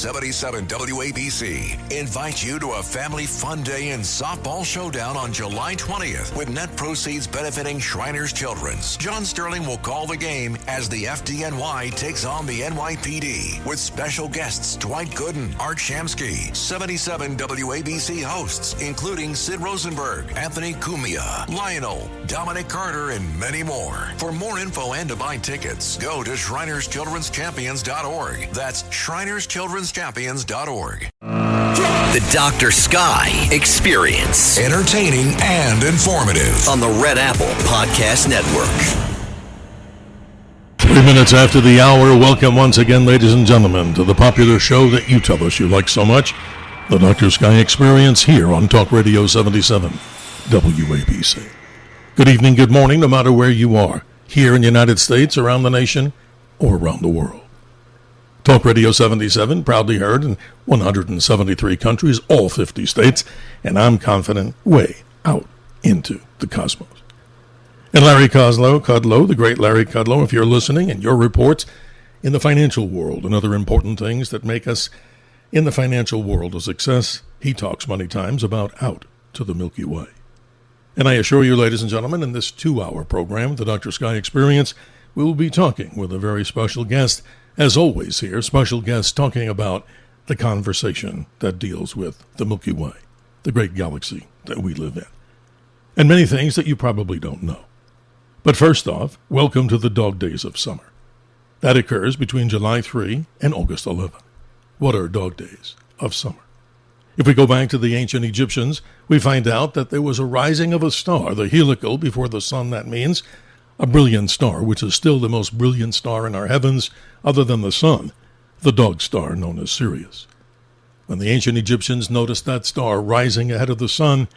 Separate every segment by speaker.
Speaker 1: 77 WABC invites you to a family fun day and softball showdown on July 20th with net proceeds benefiting Shriners Children's. John Sterling will call the game as the FDNY takes on the NYPD with special guests Dwight Gooden, Art Shamsky, 77 WABC hosts, including Sid Rosenberg, Anthony Cumia, Lionel, Dominic Carter, and many more. For more info and to buy tickets, go to ShrinersChildren'sChampions.org. That's ShrinersChildren'sChampions.org.
Speaker 2: The Dr. Sky Experience.
Speaker 1: Entertaining and informative.
Speaker 2: On the Red Apple Podcast Network.
Speaker 3: 3 minutes after the hour, welcome once again, ladies and gentlemen, to the popular show that you tell us you like so much, the Dr. Sky Experience, here on Talk Radio 77 WABC. Good evening, good morning, no matter where you are, here in the United States, around the nation, or around the world. Talk Radio 77, proudly heard in 173 countries, all 50 states, and I'm confident way out into the cosmos. And Larry Kudlow, the great Larry Kudlow, if you're listening, and your reports in the financial world and other important things that make us in the financial world a success, he talks many times about out to the Milky Way. And I assure you, ladies and gentlemen, in this 2-hour program, the Dr. Sky Experience, we will be talking with a very special guest. As always here, special guests talking about the conversation that deals with the Milky Way, the great galaxy that we live in, and many things that you probably don't know. But first off, welcome to the dog days of summer. That occurs between July 3 and August 11. What are dog days of summer? If we go back to the ancient Egyptians, we find out that there was a rising of a star, the helical, before the sun. That means a brilliant star, which is still the most brilliant star in our heavens, other than the sun, the dog star known as Sirius. When the ancient Egyptians noticed that star rising ahead of the sun,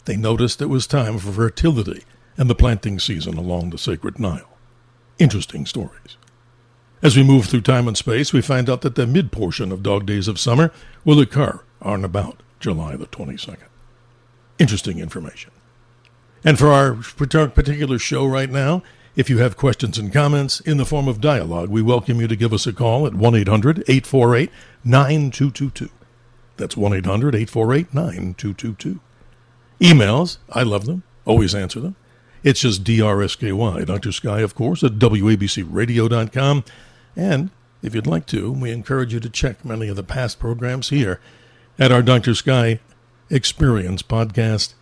Speaker 3: they noticed it was time for fertility and the planting season along the sacred Nile. Interesting stories. As we move through time and space, we find out that the mid-portion of dog days of summer will occur on about July the 22nd. Interesting information. And for our particular show right now, if you have questions and comments in the form of dialogue, we welcome you to give us a call at 1-800-848-9222. That's 1-800-848-9222. Emails, I love them, always answer them. It's just DRSKY, Dr. Sky, of course, at WABCRadio.com. And if you'd like to, we encourage you to check many of the past programs here at our Dr. Sky Experience podcast.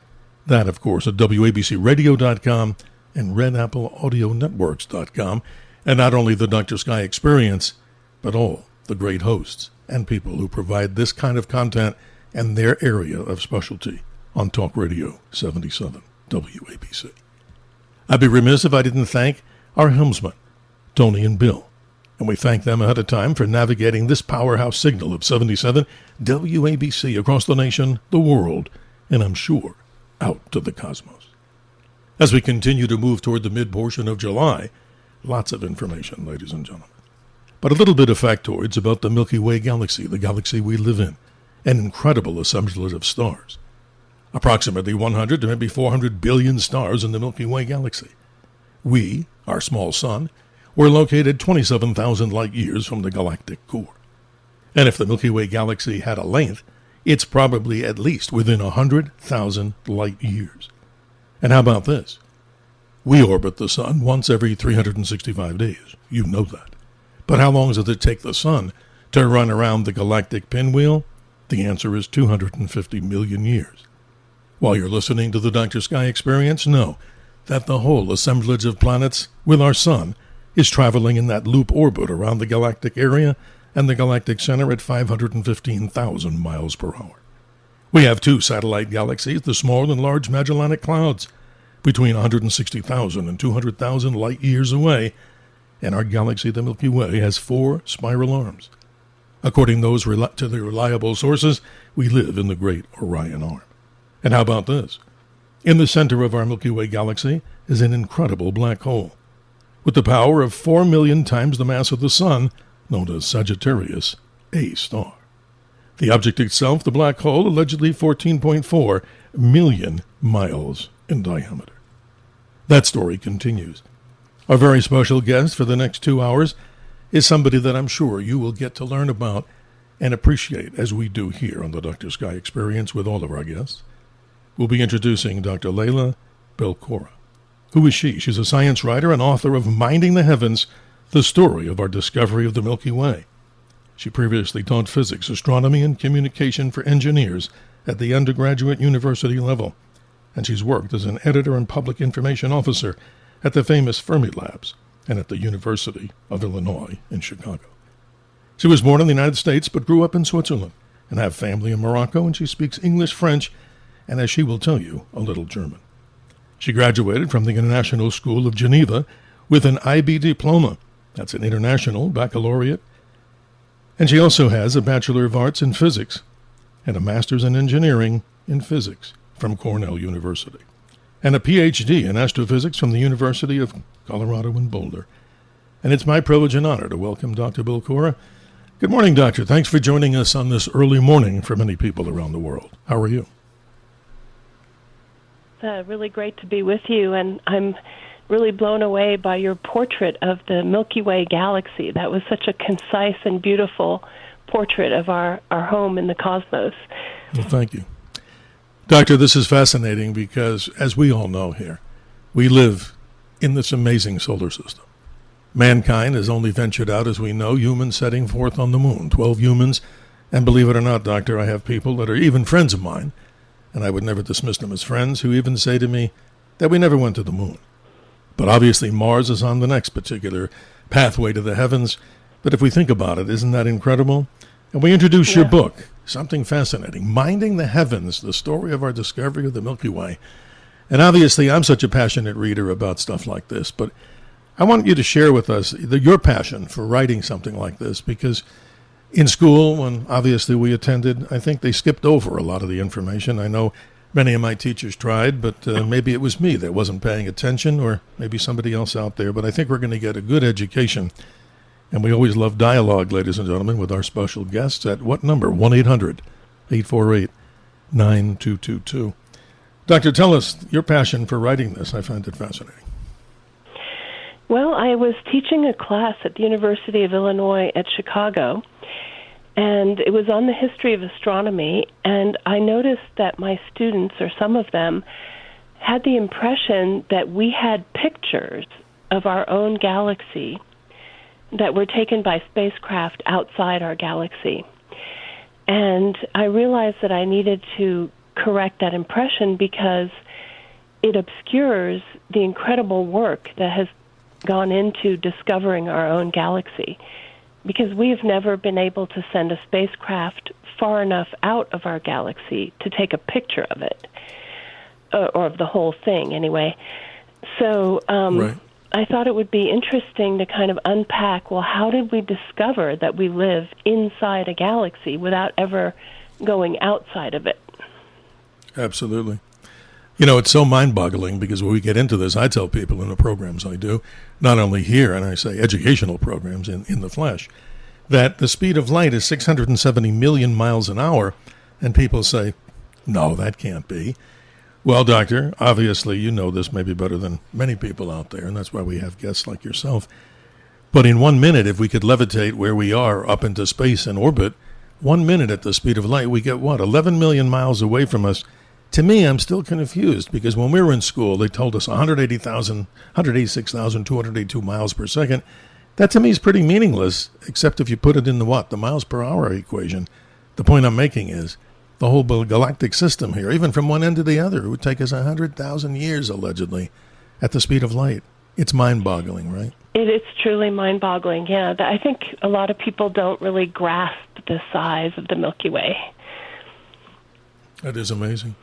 Speaker 3: That, of course, at WABCRadio.com and RedAppleAudioNetworks.com. And not only the Dr. Sky Experience, but all the great hosts and people who provide this kind of content and their area of specialty on Talk Radio 77 WABC. I'd be remiss if I didn't thank our helmsmen, Tony and Bill. And we thank them ahead of time for navigating this powerhouse signal of 77 WABC across the nation, the world, and I'm sure out to the cosmos. As we continue to move toward the mid-portion of July, lots of information, ladies and gentlemen. But a little bit of factoids about the Milky Way galaxy, the galaxy we live in, an incredible assemblage of stars. Approximately 100 to maybe 400 billion stars in the Milky Way galaxy. We, our small sun, we're located 27,000 light years from the galactic core. And if the Milky Way galaxy had a length, it's probably at least within 100,000 light years. And how about this? We orbit the sun once every 365 days. You know that. But how long does it take the sun to run around the galactic pinwheel? The answer is 250 million years. While you're listening to the Dr. Sky Experience, know that the whole assemblage of planets with our sun is traveling in that loop orbit around the galactic area and the galactic center at 515,000 miles per hour. We have two satellite galaxies, the Small and Large Magellanic Clouds, between 160,000 and 200,000 light years away, and our galaxy, the Milky Way, has 4 spiral arms. According to the reliable sources, we live in the Great Orion Arm. And how about this? In the center of our Milky Way galaxy is an incredible black hole, with the power of 4 million times the mass of the Sun, known as Sagittarius A star. The object itself, the black hole, allegedly 14.4 million miles in diameter. That story continues. Our very special guest for the next 2 hours is somebody that I'm sure you will get to learn about and appreciate as we do here on the Dr. Sky Experience with all of our guests. We'll be introducing Dr. Leila Belkora. Who is she? She's a science writer and author of Minding the Heavens, the story of our discovery of the Milky Way. She previously taught physics, astronomy, and communication for engineers at the undergraduate university level, and she's worked as an editor and public information officer at the famous Fermi Labs and at the University of Illinois in Chicago. She was born in the United States but grew up in Switzerland and have family in Morocco, and she speaks English, French, and as she will tell you, a little German. She graduated from the International School of Geneva with an IB diploma. That's an international baccalaureate. And she also has a Bachelor of Arts in Physics and a Master's in Engineering in Physics from Cornell University, and a PhD in Astrophysics from the University of Colorado in Boulder. And it's my privilege and honor to welcome Dr. Belkora. Good morning, Doctor. Thanks for joining us on this early morning for many people around the world. How are you?
Speaker 4: It's really great to be with you, and I'm really blown away by your portrait of the Milky Way galaxy. That was such a concise and beautiful portrait of our home in the cosmos.
Speaker 3: Well, thank you. Doctor, this is fascinating because, as we all know here, we live in this amazing solar system. Mankind has only ventured out, as we know, humans setting forth on the moon, 12 humans. And believe it or not, Doctor, I have people that are even friends of mine, and I would never dismiss them as friends, who even say to me that we never went to the moon. But obviously Mars is on the next particular pathway to the heavens. But if we think about it, isn't that incredible? And we introduce your book, something fascinating, Minding the Heavens, the story of our discovery of the Milky Way. And obviously I'm such a passionate reader about stuff like this, but I want you to share with us your passion for writing something like this, because in school, when obviously we attended, I think they skipped over a lot of the information. I know many of my teachers tried, but maybe it was me that wasn't paying attention, or maybe somebody else out there. But I think we're going to get a good education. And we always love dialogue, ladies and gentlemen, with our special guests at what number? 1-800-848-9222. Doctor, tell us your passion for writing this. I find it fascinating.
Speaker 4: Well, I was teaching a class at the University of Illinois at Chicago, and it was on the history of astronomy, and I noticed that my students, or some of them, had the impression that we had pictures of our own galaxy that were taken by spacecraft outside our galaxy. And I realized that I needed to correct that impression because it obscures the incredible work that has gone into discovering our own galaxy, because we have never been able to send a spacecraft far enough out of our galaxy to take a picture of it, or of the whole thing anyway. So
Speaker 3: Right.
Speaker 4: I thought it would be interesting to kind of unpack, well, how did we discover that we live inside a galaxy without ever going outside of it?
Speaker 3: Absolutely. You know, it's so mind-boggling because when we get into this, I tell people in the programs I do, not only here, and I say educational programs in the flesh, that the speed of light is 670 million miles an hour, and people say, no, that can't be. Well, Doctor, obviously you know this maybe better than many people out there, and that's why we have guests like yourself. But in 1 minute, if we could levitate where we are up into space and orbit, 1 minute at the speed of light, we get what, 11 million miles away from us. To me, I'm still confused, because when we were in school, they told us 186,282 miles per second. That to me is pretty meaningless, except if you put it in the miles per hour equation. The point I'm making is the whole galactic system here, even from one end to the other, it would take us 100,000 years, allegedly, at the speed of light. It's mind-boggling, right?
Speaker 4: It's truly mind-boggling, yeah. I think a lot of people don't really grasp the size of the Milky Way.
Speaker 3: That is amazing.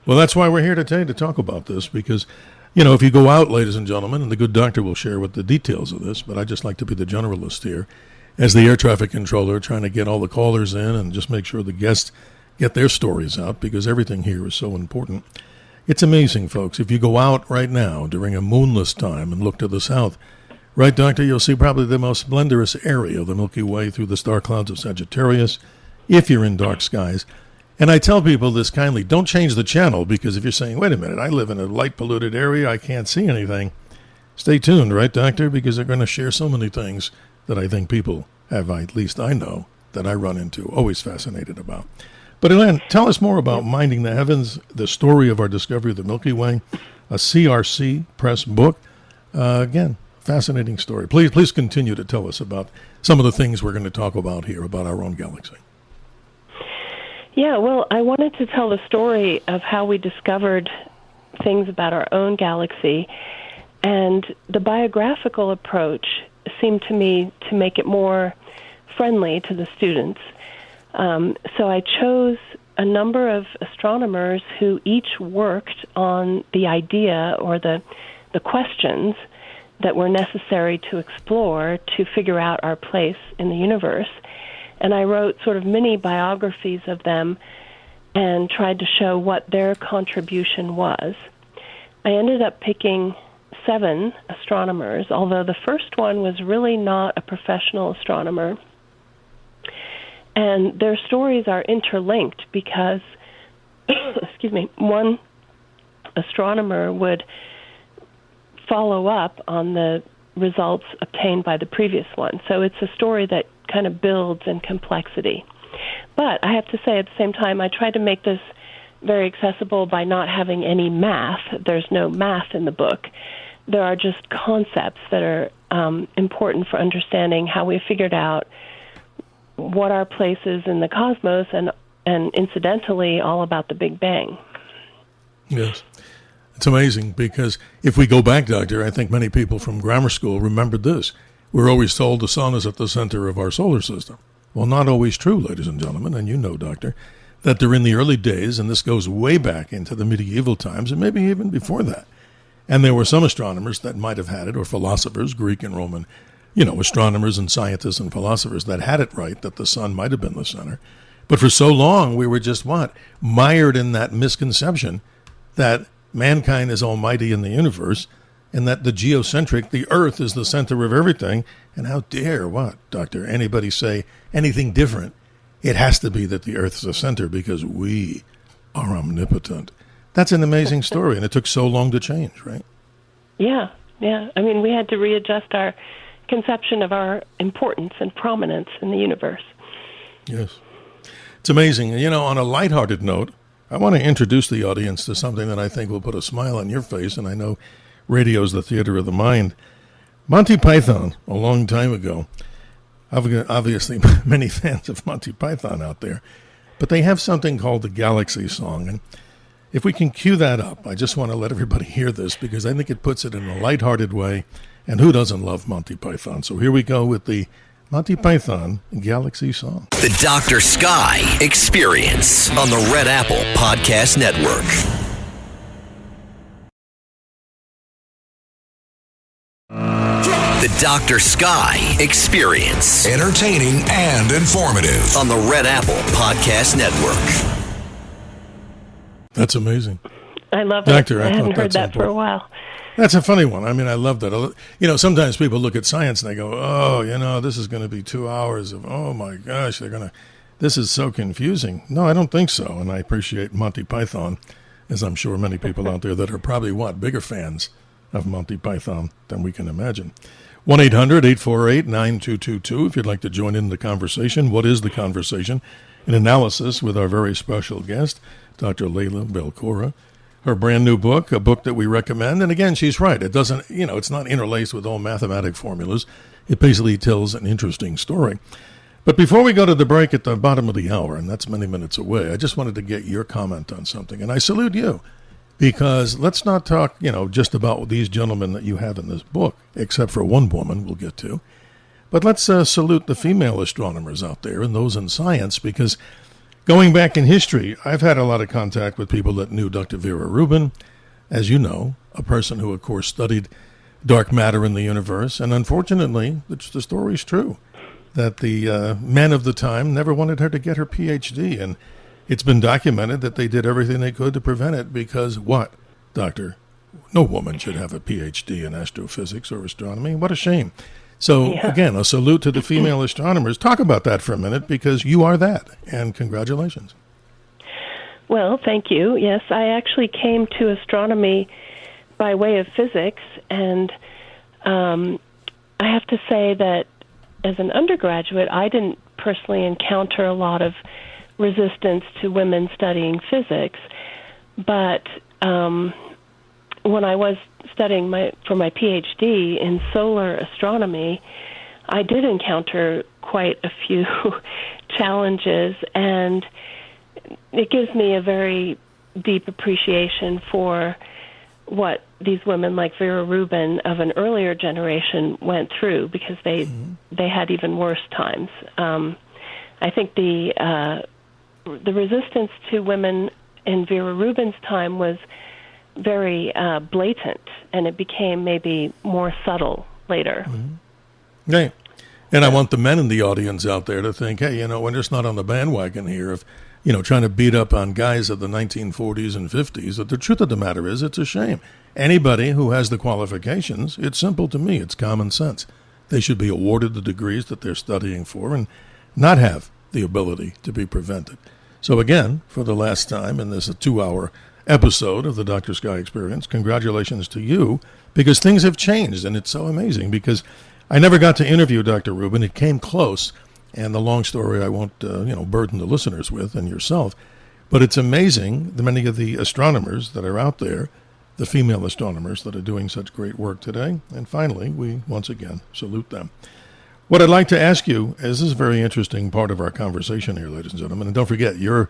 Speaker 3: Well, that's why we're here today to talk about this, because, you know, if you go out, ladies and gentlemen, and the good doctor will share with the details of this, but I just like to be the generalist here, as the air traffic controller, trying to get all the callers in and just make sure the guests get their stories out, because everything here is so important. It's amazing, folks. If you go out right now during a moonless time and look to the south, right, Doctor, you'll see probably the most splendorous area of the Milky Way through the star clouds of Sagittarius, if you're in dark skies. And I tell people this kindly, don't change the channel, because if you're saying, wait a minute, I live in a light-polluted area, I can't see anything, stay tuned, right, Doctor? Because they're going to share so many things that I think people have, at least I know, that I run into, always fascinated about. But Elaine, tell us more about Minding the Heavens, the story of our discovery of the Milky Way, a CRC Press book. Again, fascinating story. Please continue to tell us about some of the things we're going to talk about here, about our own galaxy.
Speaker 4: Yeah, well, I wanted to tell the story of how we discovered things about our own galaxy, and the biographical approach seemed to me to make it more friendly to the students. So I chose a number of astronomers who each worked on the idea or the questions that were necessary to explore to figure out our place in the universe. And I wrote sort of mini biographies of them and tried to show what their contribution was. I ended up picking 7 astronomers, although the first one was really not a professional astronomer. And their stories are interlinked because, one astronomer would follow up on the results obtained by the previous one. So it's a story that kind of builds in complexity. But I have to say, at the same time, I tried to make this very accessible by not having any math. There's no math in the book. There are just concepts that are important for understanding how we figured out what our place is in the cosmos, and incidentally, all about the Big Bang.
Speaker 3: Yes. It's amazing because if we go back, Doctor, I think many people from grammar school remembered this. We're always told the sun is at the center of our solar system. Well, not always true, ladies and gentlemen, and you know, Doctor, that during the early days, and this goes way back into the medieval times, and maybe even before that, and there were some astronomers that might have had it, or philosophers, Greek and Roman, astronomers and scientists and philosophers that had it right, that the sun might have been the center. But for so long, we were just mired in that misconception that mankind is almighty in the universe, and that the geocentric, the Earth, is the center of everything. And how dare, Doctor, anybody say anything different? It has to be that the Earth is the center because we are omnipotent. That's an amazing story, and it took so long to change, right? Yeah.
Speaker 4: I mean, we had to readjust our conception of our importance and prominence in the universe.
Speaker 3: Yes. It's amazing. On a lighthearted note, I want to introduce the audience to something that I think will put a smile on your face, and I know radio's the theater of the mind. Monty Python, a long time ago, obviously many fans of Monty Python out there, but they have something called the Galaxy Song, and if we can cue that up, I just want to let everybody hear this because I think it puts it in a lighthearted way, and who doesn't love Monty Python? So here we go with the Monty Python Galaxy Song.
Speaker 2: The Dr. Sky Experience on the Red Apple Podcast Network. The Dr. Sky Experience.
Speaker 1: Entertaining and informative.
Speaker 2: On the Red Apple Podcast Network.
Speaker 3: That's amazing.
Speaker 4: I love
Speaker 3: Doctor,
Speaker 4: it. I hadn't heard that for a while.
Speaker 3: That's a funny one. I mean, I love that. Sometimes people look at science and they go, oh, this is going to be 2 hours of, oh my gosh, this is so confusing. No, I don't think so. And I appreciate Monty Python, as I'm sure many people out there that are probably, bigger fans of Monty Python than we can imagine. 1-800-848-9222 if you'd like to join in the conversation. What is the conversation? An analysis with our very special guest, Dr. Leila Belkora. Her brand new book, a book that we recommend. And again, she's right. It doesn't, it's not interlaced with all mathematic formulas. It basically tells an interesting story. But before we go to the break at the bottom of the hour, and that's many minutes away, I just wanted to get your comment on something. And I salute you. Because let's not talk, just about these gentlemen that you have in this book, except for one woman we'll get to. But let's salute the female astronomers out there and those in science, because going back in history, I've had a lot of contact with people that knew Dr. Vera Rubin, as you know, a person who, of course, studied dark matter in the universe. And unfortunately, the story's true, that the men of the time never wanted her to get her PhD. And it's been documented that they did everything they could to prevent it because what, Doctor? No woman should have a PhD in astrophysics or astronomy. What a shame. So, Again, a salute to the female astronomers. Talk about that for a minute because you are that, and congratulations.
Speaker 4: Well, thank you. Yes, I actually came to astronomy by way of physics, and I have to say that as an undergraduate, I didn't personally encounter a lot of resistance to women studying physics, but when I was studying for my PhD in solar astronomy, I did encounter quite a few challenges, and it gives me a very deep appreciation for what these women like Vera Rubin of an earlier generation went through, because they had even worse times. I think the resistance to women in Vera Rubin's time was very blatant, and it became maybe more subtle later.
Speaker 3: Yeah. And I want the men in the audience out there to think, hey, we're just not on the bandwagon here of, trying to beat up on guys of the 1940s and 50s. But the truth of the matter is, it's a shame. Anybody who has the qualifications, it's simple to me. It's common sense. They should be awarded the degrees that they're studying for and not have the ability to be prevented. So again, for the last time in this 2-hour episode of the Dr. Sky Experience, congratulations to you, because things have changed, and it's so amazing, because I never got to interview Dr. Rubin. It came close, and the long story I won't burden the listeners with and yourself, but it's amazing the many of the astronomers that are out there, the female astronomers that are doing such great work today, and finally, we once again salute them. What I'd like to ask you is, this is a very interesting part of our conversation here, ladies and gentlemen, and don't forget, you're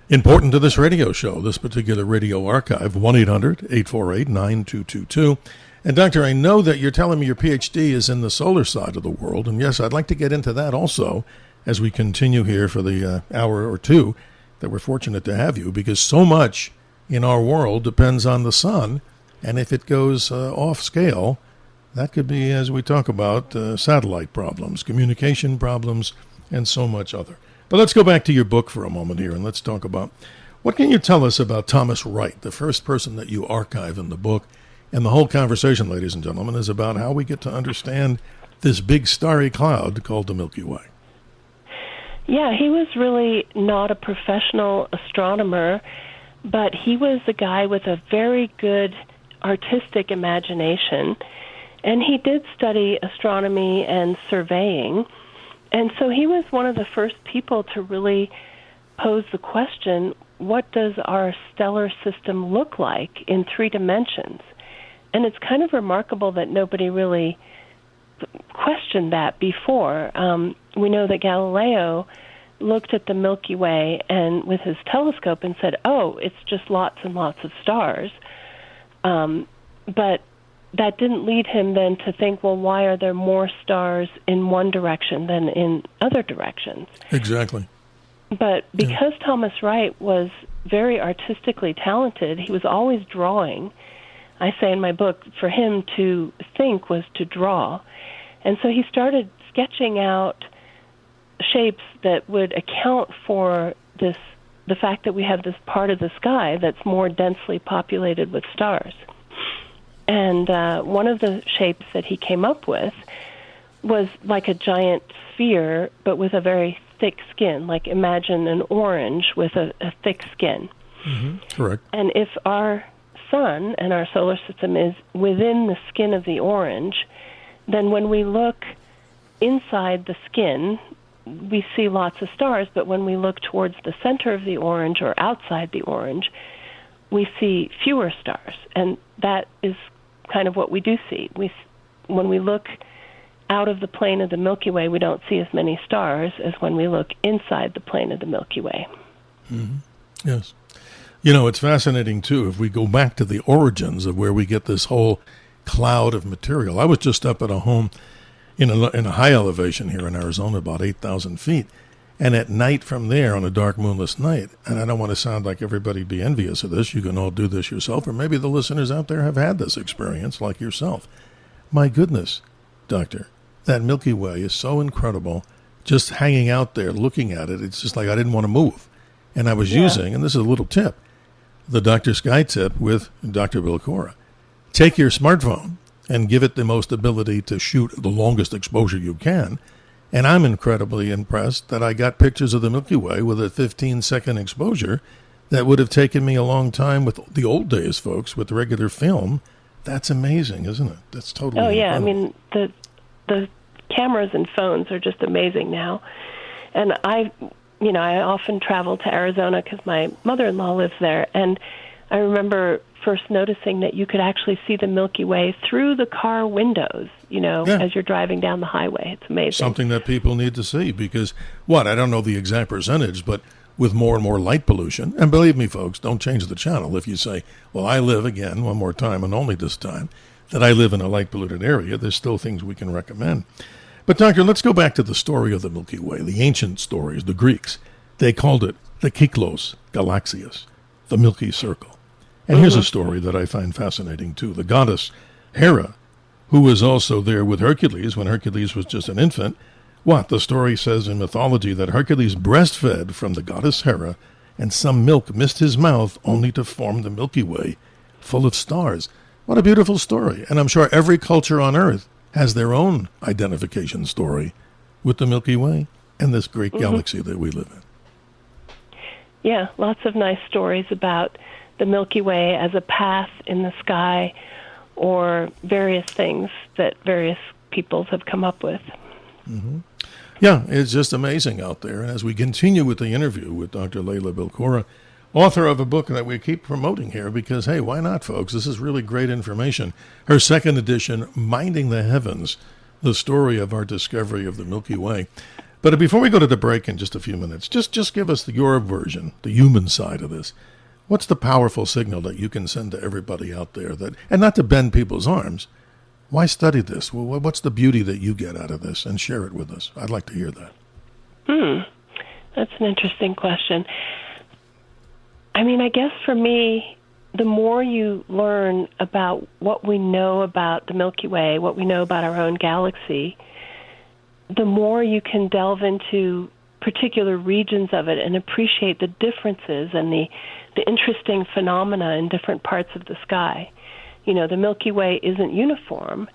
Speaker 3: important to this radio show, this particular radio archive, 1-800-848-9222. And Doctor, I know that you're telling me your PhD is in the solar side of the world, and yes, I'd like to get into that also as we continue here for the hour or two that we're fortunate to have you, because so much in our world depends on the sun, and if it goes off scale, that could be, as we talk about, satellite problems, communication problems, and so much other. But let's go back to your book for a moment here, and let's talk about, what can you tell us about Thomas Wright, the first person that you archive in the book? And the whole conversation, ladies and gentlemen, is about how we get to understand this big starry cloud called the Milky Way.
Speaker 4: Yeah, he was really not a professional astronomer, but he was a guy with a very good artistic imagination, and he did study astronomy and surveying. And so he was one of the first people to really pose the question, what does our stellar system look like in 3 dimensions? And it's kind of remarkable that nobody really questioned that before. We know that Galileo looked at the Milky Way and with his telescope and said, oh, it's just lots and lots of stars. But that didn't lead him then to think, well, why are there more stars in one direction than in other directions?
Speaker 3: Exactly.
Speaker 4: But because Thomas Wright was very artistically talented, he was always drawing. I say in my book, for him to think was to draw. And so he started sketching out shapes that would account for the fact that we have this part of the sky that's more densely populated with stars. And one of the shapes that he came up with was like a giant sphere, but with a very thick skin. Like imagine an orange with a thick skin.
Speaker 3: Mm-hmm. Correct.
Speaker 4: And if our sun and our solar system is within the skin of the orange, then when we look inside the skin, we see lots of stars, but when we look towards the center of the orange or outside the orange, we see fewer stars. And that is kind of what we do see. When we look out of the plane of the Milky Way, we don't see as many stars as when we look inside the plane of the Milky Way.
Speaker 3: Mm-hmm. Yes. It's fascinating, too, if we go back to the origins of where we get this whole cloud of material. I was just up at a home in a high elevation here in Arizona, about 8,000 feet, and at night from there, on a dark, moonless night, and I don't want to sound like everybody be envious of this, you can all do this yourself, or maybe the listeners out there have had this experience like yourself. My goodness, Doctor, that Milky Way is so incredible, just hanging out there, looking at it, it's just like I didn't want to move. And I was using, and this is a little tip, the Dr. Sky tip with Dr. Belkora. Take your smartphone and give it the most ability to shoot the longest exposure you can. And I'm incredibly impressed that I got pictures of the Milky Way with a 15-second exposure that would have taken me a long time with the old days, folks, with regular film. That's amazing, isn't it? That's totally incredible.
Speaker 4: I mean, the cameras and phones are just amazing now. And I often travel to Arizona because my mother-in-law lives there, and I remember first noticing that you could actually see the Milky Way through the car windows, as you're driving down the highway. It's amazing.
Speaker 3: Something that people need to see because, I don't know the exact percentage, but with more and more light pollution, and believe me, folks, don't change the channel if you say, well, I live, again, one more time, and only this time, that I live in a light-polluted area. There's still things we can recommend. But, Doctor, let's go back to the story of the Milky Way, the ancient stories, the Greeks. They called it the Kyklos Galaxias, the Milky Circle. And here's a story that I find fascinating, too. The goddess Hera, who was also there with Hercules when Hercules was just an infant. The story says in mythology that Hercules breastfed from the goddess Hera, and some milk missed his mouth only to form the Milky Way, full of stars. What a beautiful story. And I'm sure every culture on Earth has their own identification story with the Milky Way and this great galaxy that we live in.
Speaker 4: Yeah, lots of nice stories about the Milky Way as a path in the sky or various things that various peoples have come up with.
Speaker 3: Mm-hmm. Yeah, it's just amazing out there. And as we continue with the interview with Dr. Leila Belkora, author of a book that we keep promoting here because, hey, why not, folks? This is really great information. Her second edition, Minding the Heavens, the story of our discovery of the Milky Way. But before we go to the break in just a few minutes, just give us your version, the human side of this. What's the powerful signal that you can send to everybody out there and not to bend people's arms? Why study this? Well, what's the beauty that you get out of this? And share it with us. I'd like to hear that.
Speaker 4: That's an interesting question. I guess for me, the more you learn about what we know about the Milky Way, what we know about our own galaxy, the more you can delve into particular regions of it and appreciate the differences and the interesting phenomena in different parts of the sky. The Milky Way isn't uniform.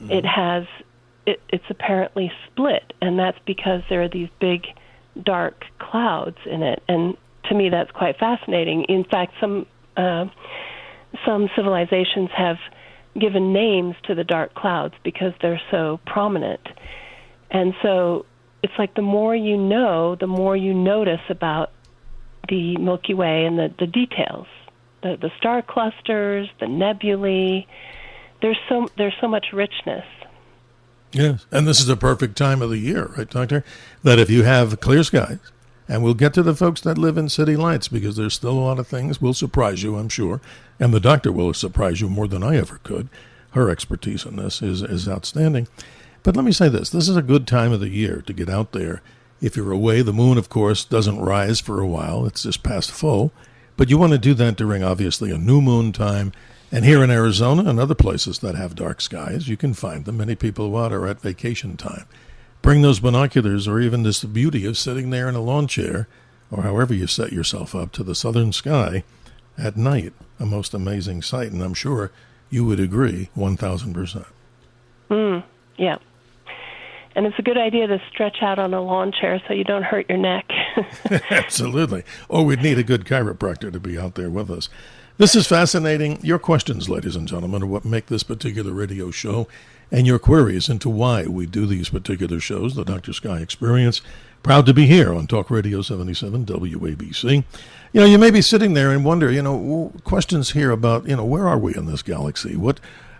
Speaker 4: It's apparently split, and that's because there are these big, dark clouds in it. And to me, that's quite fascinating. In fact, some civilizations have given names to the dark clouds because they're so prominent. And so it's like the more you know, the more you notice about the Milky Way and the details, the star clusters, the nebulae. There's so much richness.
Speaker 3: Yes, and this is a perfect time of the year, right, Doctor? That if you have clear skies, and we'll get to the folks that live in city lights because there's still a lot of things will surprise you, I'm sure, and the doctor will surprise you more than I ever could. Her expertise in this is outstanding. But let me say this is a good time of the year to get out there. If you're away, the moon, of course, doesn't rise for a while. It's just past full. But you want to do that during, obviously, a new moon time. And here in Arizona and other places that have dark skies, you can find them. Many people out are at vacation time. Bring those binoculars or even this beauty of sitting there in a lawn chair or however you set yourself up to the southern sky at night. A most amazing sight, and I'm sure you would agree 1,000%.
Speaker 4: Yeah. And it's a good idea to stretch out on a lawn chair so you don't hurt your neck.
Speaker 3: Absolutely. Or we'd need a good chiropractor to be out there with us. This is fascinating. Your questions, ladies and gentlemen, are what make this particular radio show, and your queries into why we do these particular shows, the Dr. Sky Experience. Proud to be here on Talk Radio 77 WABC. You may be sitting there and wonder, questions here about, where are we in this galaxy?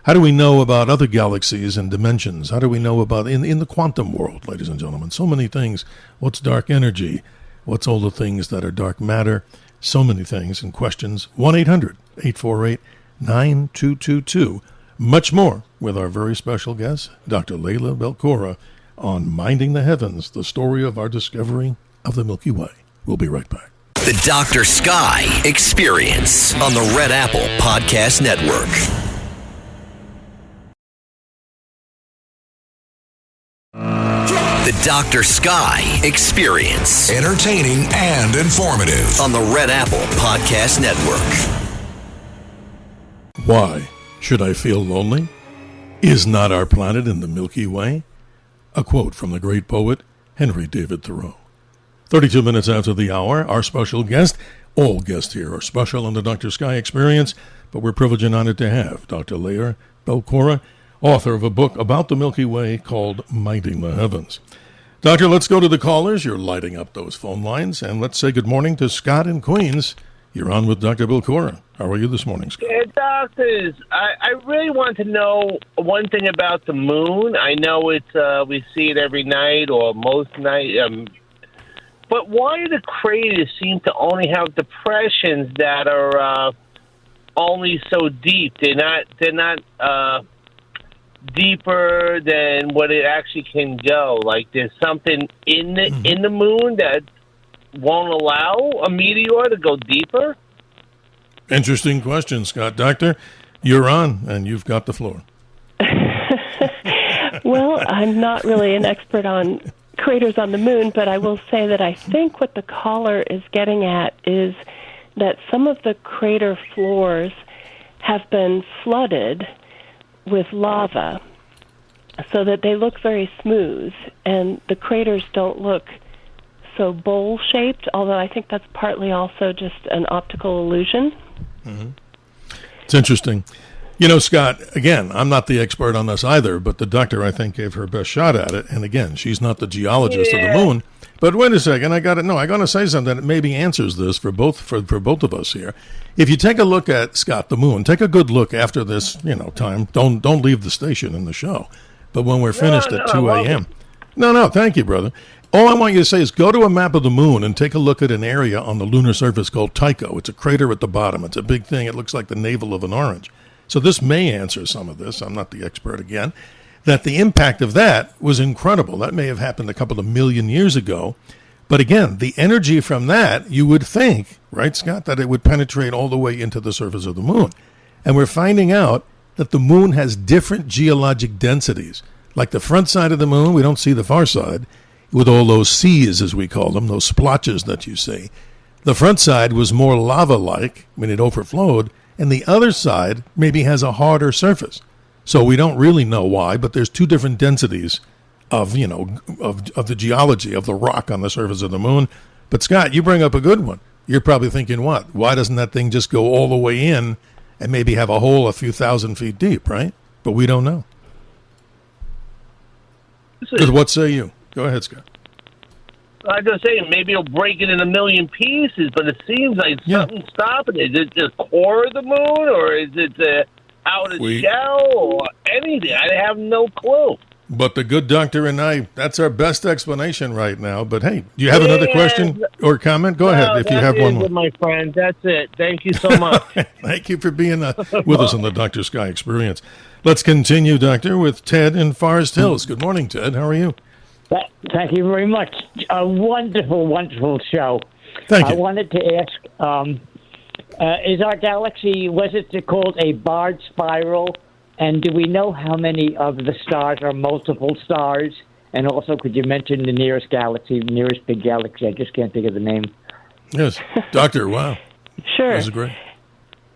Speaker 3: How do we know about other galaxies and dimensions? How do we know about in the quantum world, ladies and gentlemen? So many things. What's dark energy? What's all the things that are dark matter? So many things and questions. 1-800-848-9222. Much more with our very special guest, Dr. Leila Belkora, on Minding the Heavens, the story of our discovery of the Milky Way. We'll be right back.
Speaker 2: The Dr. Sky Experience on the Red Apple Podcast Network. The Dr. Sky Experience.
Speaker 1: Entertaining and informative.
Speaker 2: On the Red Apple Podcast Network.
Speaker 3: Why should I feel lonely? Is not our planet in the Milky Way? A quote from the great poet Henry David Thoreau. 32 minutes after the hour, our special guest. All guests here are special on the Dr. Sky Experience, but we're privileged and honored to have Dr. Leila Belkora, author of a book about the Milky Way called Minding the Heavens. Doctor, let's go to the callers. You're lighting up those phone lines. And let's say good morning to Scott in Queens. You're on with Dr. Belkora. How are you this morning, Scott?
Speaker 5: Yeah, doctors, I really want to know one thing about the moon. I know it's we see it every night or most night, but why do the craters seem to only have depressions that are only so deep? They're not deeper than what it actually can go. Like there's something in the moon that won't allow a meteor to go deeper?
Speaker 3: Interesting question, Scott. Doctor, you're on, and you've got the floor.
Speaker 4: Well, I'm not really an expert on craters on the moon, but I will say that I think what the caller is getting at is that some of the crater floors have been flooded with lava so that they look very smooth, and the craters don't look so bowl-shaped, although I think that's partly also just an optical illusion.
Speaker 3: Mm-hmm. It's interesting. You know, Scott, again, I'm not the expert on this either, but the doctor, I think, gave her best shot at it. And again, she's not the geologist of the moon. But wait a second, I'm going to say something that maybe answers this for both of us here. If you take a look at, Scott, the moon, take a good look after this, time. Don't leave the station in the show. But when we're finished at 2 a.m. No, thank you, brother. All I want you to say is go to a map of the moon and take a look at an area on the lunar surface called Tycho. It's a crater at the bottom. It's a big thing. It looks like the navel of an orange. So this may answer some of this. I'm not the expert again. That the impact of that was incredible. That may have happened a couple of million years ago. But again, the energy from that, you would think, right, Scott, that it would penetrate all the way into the surface of the moon. And we're finding out that the moon has different geologic densities. Like the front side of the moon, we don't see the far side, with all those seas, as we call them, those splotches that you see. The front side was more lava-like when it overflowed, and the other side maybe has a harder surface. So we don't really know why, but there's two different densities of the geology of the rock on the surface of the moon. But Scott, you bring up a good one. You're probably thinking, what? Why doesn't that thing just go all the way in and maybe have a hole a few thousand feet deep, right? But we don't know. Because what say you? Go ahead, Scott.
Speaker 5: I was just saying, maybe it'll break it in a million pieces, but it seems like something's stopping it. Is it the core of the moon, or is it the outer shell, or anything? I have no clue.
Speaker 3: But the good doctor and I, that's our best explanation right now. But hey, do you have another question or comment? Go ahead if you have one more.
Speaker 5: My friend, that's it. Thank you so much.
Speaker 3: Thank you for being with us on the Dr. Sky Experience. Let's continue, Doctor, with Ted in Forest Hills. Good morning, Ted. How are you?
Speaker 6: Thank you very much. A wonderful, wonderful show.
Speaker 3: Thank you.
Speaker 6: I wanted to ask, is our galaxy, was it called a barred spiral? And do we know how many of the stars are multiple stars? And also, could you mention the nearest galaxy, nearest big galaxy? I just can't think of the name.
Speaker 3: Yes. Doctor, wow.
Speaker 4: Sure.
Speaker 3: That was great.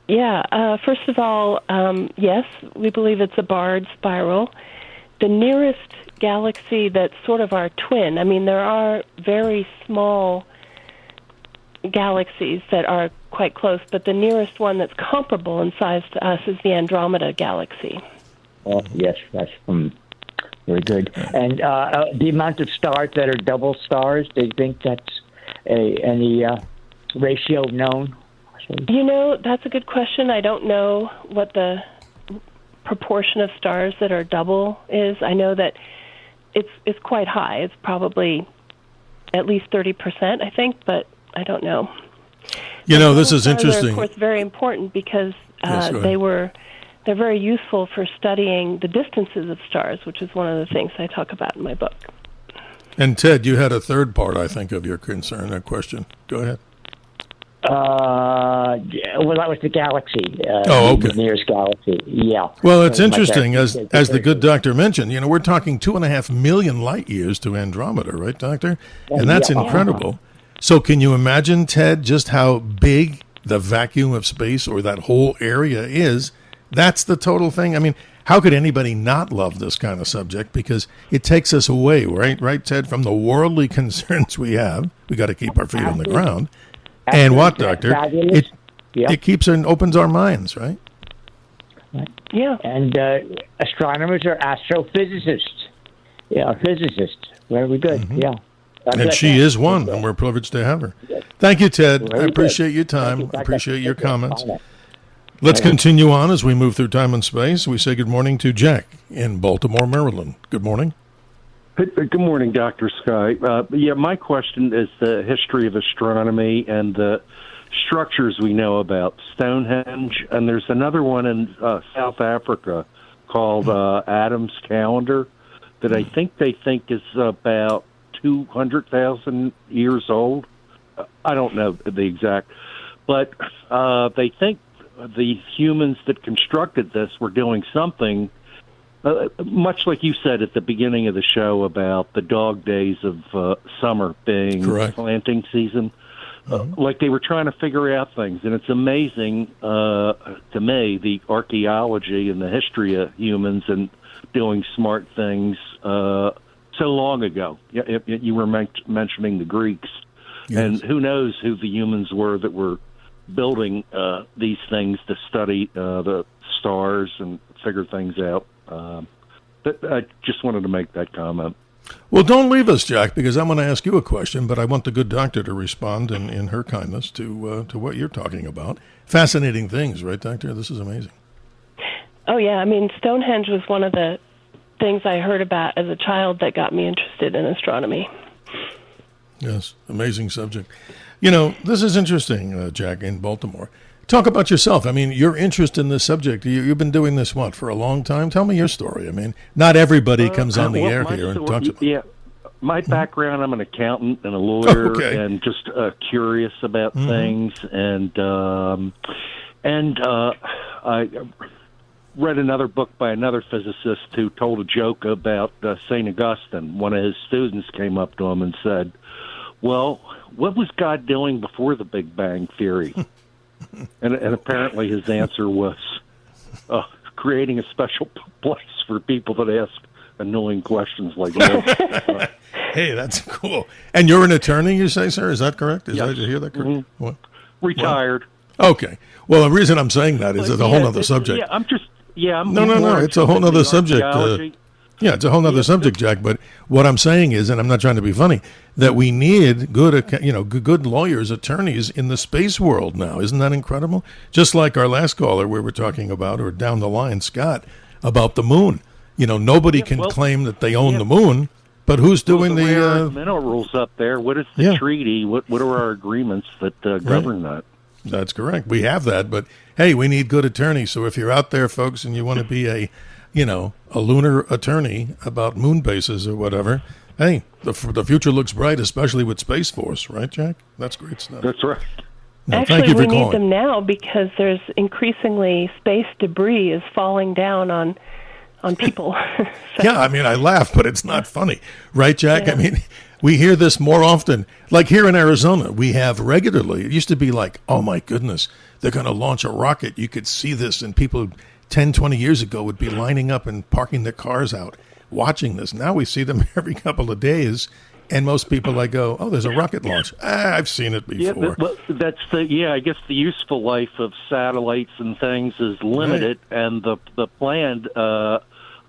Speaker 4: Yeah. First of all, yes, we believe it's a barred spiral. The nearest galaxy that's sort of our twin, I mean, there are very small galaxies that are quite close, but the nearest one that's comparable in size to us is the Andromeda galaxy.
Speaker 6: Oh, yes, that's very good. And the amount of stars that are double stars, do you think that's any ratio known?
Speaker 4: That's a good question. I don't know what the proportion of stars that are double is. I know that it's quite high. It's probably at least 30%, I think, but I don't know.
Speaker 3: This is interesting.
Speaker 4: They're, of course, very important because they're very useful for studying the distances of stars, which is one of the things I talk about in my book.
Speaker 3: And Ted, you had a third part, I think, of your concern, that question. Go ahead.
Speaker 6: Well, that was the galaxy.
Speaker 3: Okay.
Speaker 6: The nearest galaxy, yeah.
Speaker 3: Well, it's interesting, as the good doctor mentioned, we're talking 2.5 million light years to Andromeda, right, Doctor? And that's incredible. So can you imagine, Ted, just how big the vacuum of space or that whole area is? That's the total thing. I mean, how could anybody not love this kind of subject? Because it takes us away, right, Ted, from the worldly concerns we have. We got to keep our feet on the ground. And what, Doctor? It keeps and opens our minds, right?
Speaker 4: Yeah.
Speaker 6: And astronomers are astrophysicists. Yeah, a physicist. Very good.
Speaker 3: Mm-hmm.
Speaker 6: Yeah.
Speaker 3: And she is one, and we're privileged to have her. Thank you, Ted. I appreciate your time. I appreciate your comments. Let's continue on as we move through time and space. We say good morning to Jack in Baltimore, Maryland. Good morning.
Speaker 7: Good morning, Dr. Sky. My question is the history of astronomy and the structures we know about Stonehenge, and there's another one in South Africa called Adam's Calendar that I think they think is about 200,000 years old. I don't know the exact, but they think the humans that constructed this were doing something much like you said at the beginning of the show about the dog days of summer being
Speaker 3: Correct.
Speaker 7: Planting season. Like they were trying to figure out things, and it's amazing to me, the archaeology and the history of humans and doing smart things so long ago. You were mentioning the Greeks,
Speaker 3: Yes.
Speaker 7: and who knows who the humans were that were building these things to study the stars and figure things out. But I just wanted to make that comment.
Speaker 3: Well, don't leave us, Jack, because I'm going to ask you a question, but I want the good doctor to respond in her kindness to what you're talking about. Fascinating things, right, Doctor? This is amazing.
Speaker 4: Oh, yeah. I mean, Stonehenge was one of the things I heard about as a child that got me interested in astronomy.
Speaker 3: Yes, amazing subject. You know, this is interesting, Jack, in Baltimore. Talk about yourself. I mean, your interest in this subject, you've been doing this, for a long time? Tell me your story. I mean, not everybody comes on the air here and talks about it.
Speaker 7: Yeah, my background, I'm an accountant and a lawyer,
Speaker 3: Okay.
Speaker 7: and just curious about things. And I read another book by another physicist who told a joke about St. Augustine. One of his students came up to him and said, well, what was God doing before the Big Bang Theory? And apparently his answer was creating a special place for people that ask annoying questions like this.
Speaker 3: Hey, that's cool. And you're an attorney, you say, sir? Is that correct? Did I hear that correct?
Speaker 7: Mm-hmm.
Speaker 3: What?
Speaker 7: Retired.
Speaker 3: Well, okay. Well, the reason I'm saying that is it's a whole other subject.
Speaker 7: No.
Speaker 3: It's a whole other subject.
Speaker 7: Archaeology.
Speaker 3: Yeah, it's a whole other subject, Jack. But what I'm saying is, and I'm not trying to be funny, that we need good lawyers, attorneys in the space world now. Isn't that incredible? Just like our last caller we were talking about, or down the line, Scott, about the moon. You know, nobody can claim that they own the moon, but who's doing the
Speaker 7: rare minerals up there? What is the treaty? What are our agreements that govern that?
Speaker 3: That's correct. We have that, but hey, we need good attorneys. So if you're out there, folks, and you want to be a lunar attorney about moon bases or whatever, hey, the future looks bright, especially with Space Force, right, Jack? That's great stuff.
Speaker 7: That's right.
Speaker 3: No,
Speaker 4: Actually,
Speaker 3: thank you for
Speaker 4: we need
Speaker 3: calling.
Speaker 4: them now because there's increasingly space debris is falling down on people.
Speaker 3: Yeah, I mean, I laugh, but it's not funny. Right, Jack?
Speaker 4: Yeah.
Speaker 3: I mean, we hear this more often. Like here in Arizona, we have regularly, it used to be like, oh my goodness, they're going to launch a rocket. You could see this, and people 10, 20 years ago would be lining up and parking their cars out watching this. Now we see them every couple of days, and most people go, oh, there's a rocket launch. I've seen it before.
Speaker 7: Yeah, I guess the useful life of satellites and things is limited, and the planned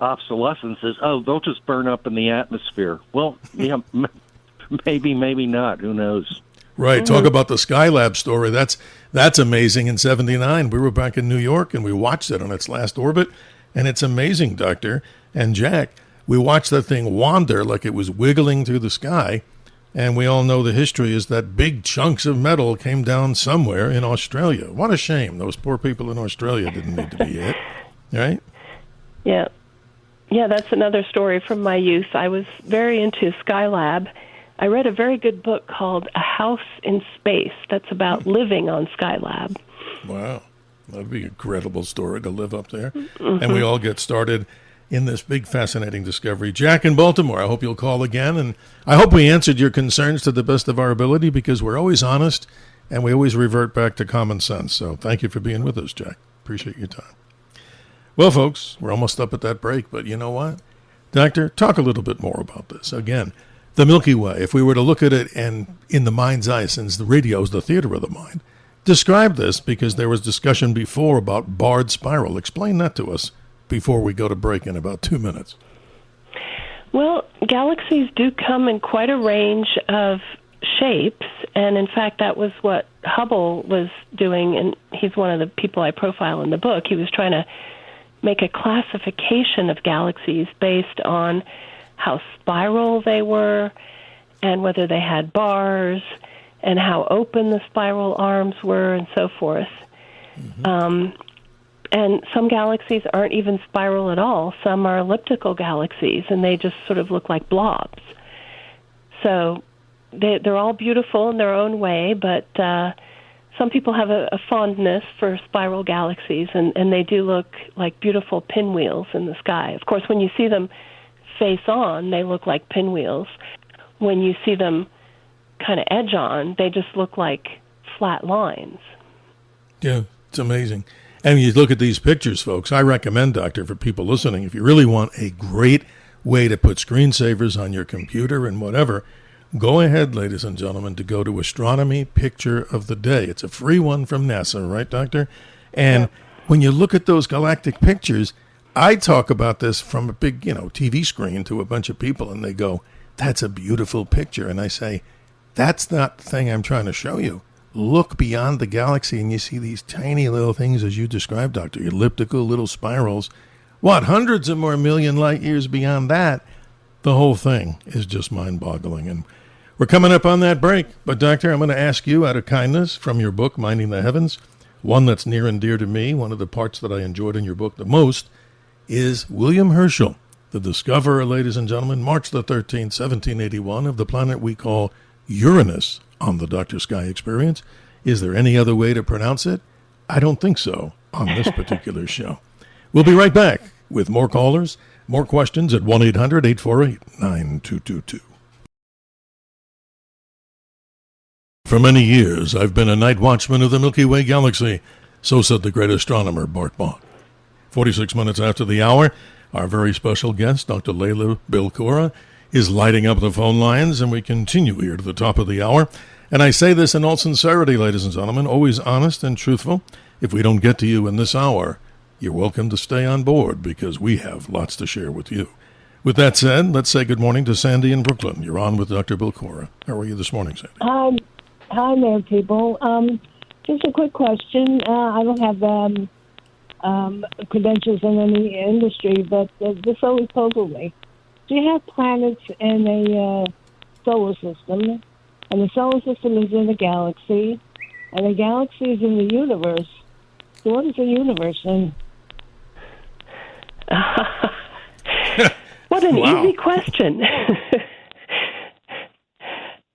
Speaker 7: obsolescence is, they'll just burn up in the atmosphere. Well, yeah, maybe not. Who knows?
Speaker 3: Right. Talk about the Skylab story. That's amazing. In '79, we were back in New York, and we watched it on its last orbit, and it's amazing, Doctor and Jack. We watched that thing wander like it was wiggling through the sky, and we all know the history is that big chunks of metal came down somewhere in Australia. What a shame. Those poor people in Australia didn't need to be hit, right?
Speaker 4: Yeah. Yeah, that's another story from my youth. I was very into Skylab. I read a very good book called A House in Space that's about living on Skylab.
Speaker 3: Wow. That'd be an incredible story to live up there. And we all get started in this big, fascinating discovery. Jack in Baltimore, I hope you'll call again. And I hope we answered your concerns to the best of our ability, because we're always honest and we always revert back to common sense. So thank you for being with us, Jack. Appreciate your time. Well, folks, we're almost up at that break, but you know what? Doctor, talk a little bit more about this. Again, the Milky Way, if we were to look at it and in the mind's eye, since the radio is the theater of the mind, describe this, because there was discussion before about barred spiral. Explain that to us before we go to break in about 2 minutes.
Speaker 4: Well, galaxies do come in quite a range of shapes, and in fact, that was what Hubble was doing, and he's one of the people I profile in the book. He was trying to make a classification of galaxies based on how spiral they were, and whether they had bars, and how open the spiral arms were, and so forth. Mm-hmm. And some galaxies aren't even spiral at all. Some are elliptical galaxies, and they just sort of look like blobs. So they're all beautiful in their own way, but some people have a fondness for spiral galaxies, and they do look like beautiful pinwheels in the sky. Of course, when you see them face on, they look like pinwheels. When you see them kind of edge on, they just look like flat lines.
Speaker 3: Yeah, it's amazing. And you look at these pictures, folks, I recommend, Doctor, for people listening, if you really want a great way to put screensavers on your computer and whatever, go ahead, ladies and gentlemen, to go to Astronomy Picture of the Day. It's a free one from NASA, right, Doctor? And when you look at those galactic pictures, I talk about this from a big, TV screen to a bunch of people, and they go, that's a beautiful picture. And I say, that's not the thing I'm trying to show you. Look beyond the galaxy, and you see these tiny little things, as you described, Doctor, elliptical little spirals. What, hundreds of more million light years beyond that? The whole thing is just mind-boggling. And we're coming up on that break. But, Doctor, I'm going to ask you, out of kindness, from your book, Minding the Heavens, one that's near and dear to me, one of the parts that I enjoyed in your book the most, is William Herschel, the discoverer, ladies and gentlemen, March the 13th, 1781, of the planet we call Uranus on the Dr. Sky Experience. Is there any other way to pronounce it? I don't think so on this particular show. We'll be right back with more callers, more questions at 1-800-848-9222. For many years, I've been a night watchman of the Milky Way galaxy, so said the great astronomer Bart Bok. 46 minutes after the hour, our very special guest, Dr. Leila Belkora, is lighting up the phone lines, and we continue here to the top of the hour. And I say this in all sincerity, ladies and gentlemen, always honest and truthful. If we don't get to you in this hour, you're welcome to stay on board, because we have lots to share with you. With that said, let's say good morning to Sandy in Brooklyn. You're on with Dr. Belkora. How are you this morning, Sandy?
Speaker 8: Hi there, people. Just a quick question. I don't have credentials in any industry, but this always puzzled me. Do you have planets in a solar system, and the solar system is in a galaxy, and the galaxy is in the universe? So what is the universe in?
Speaker 4: What an easy question.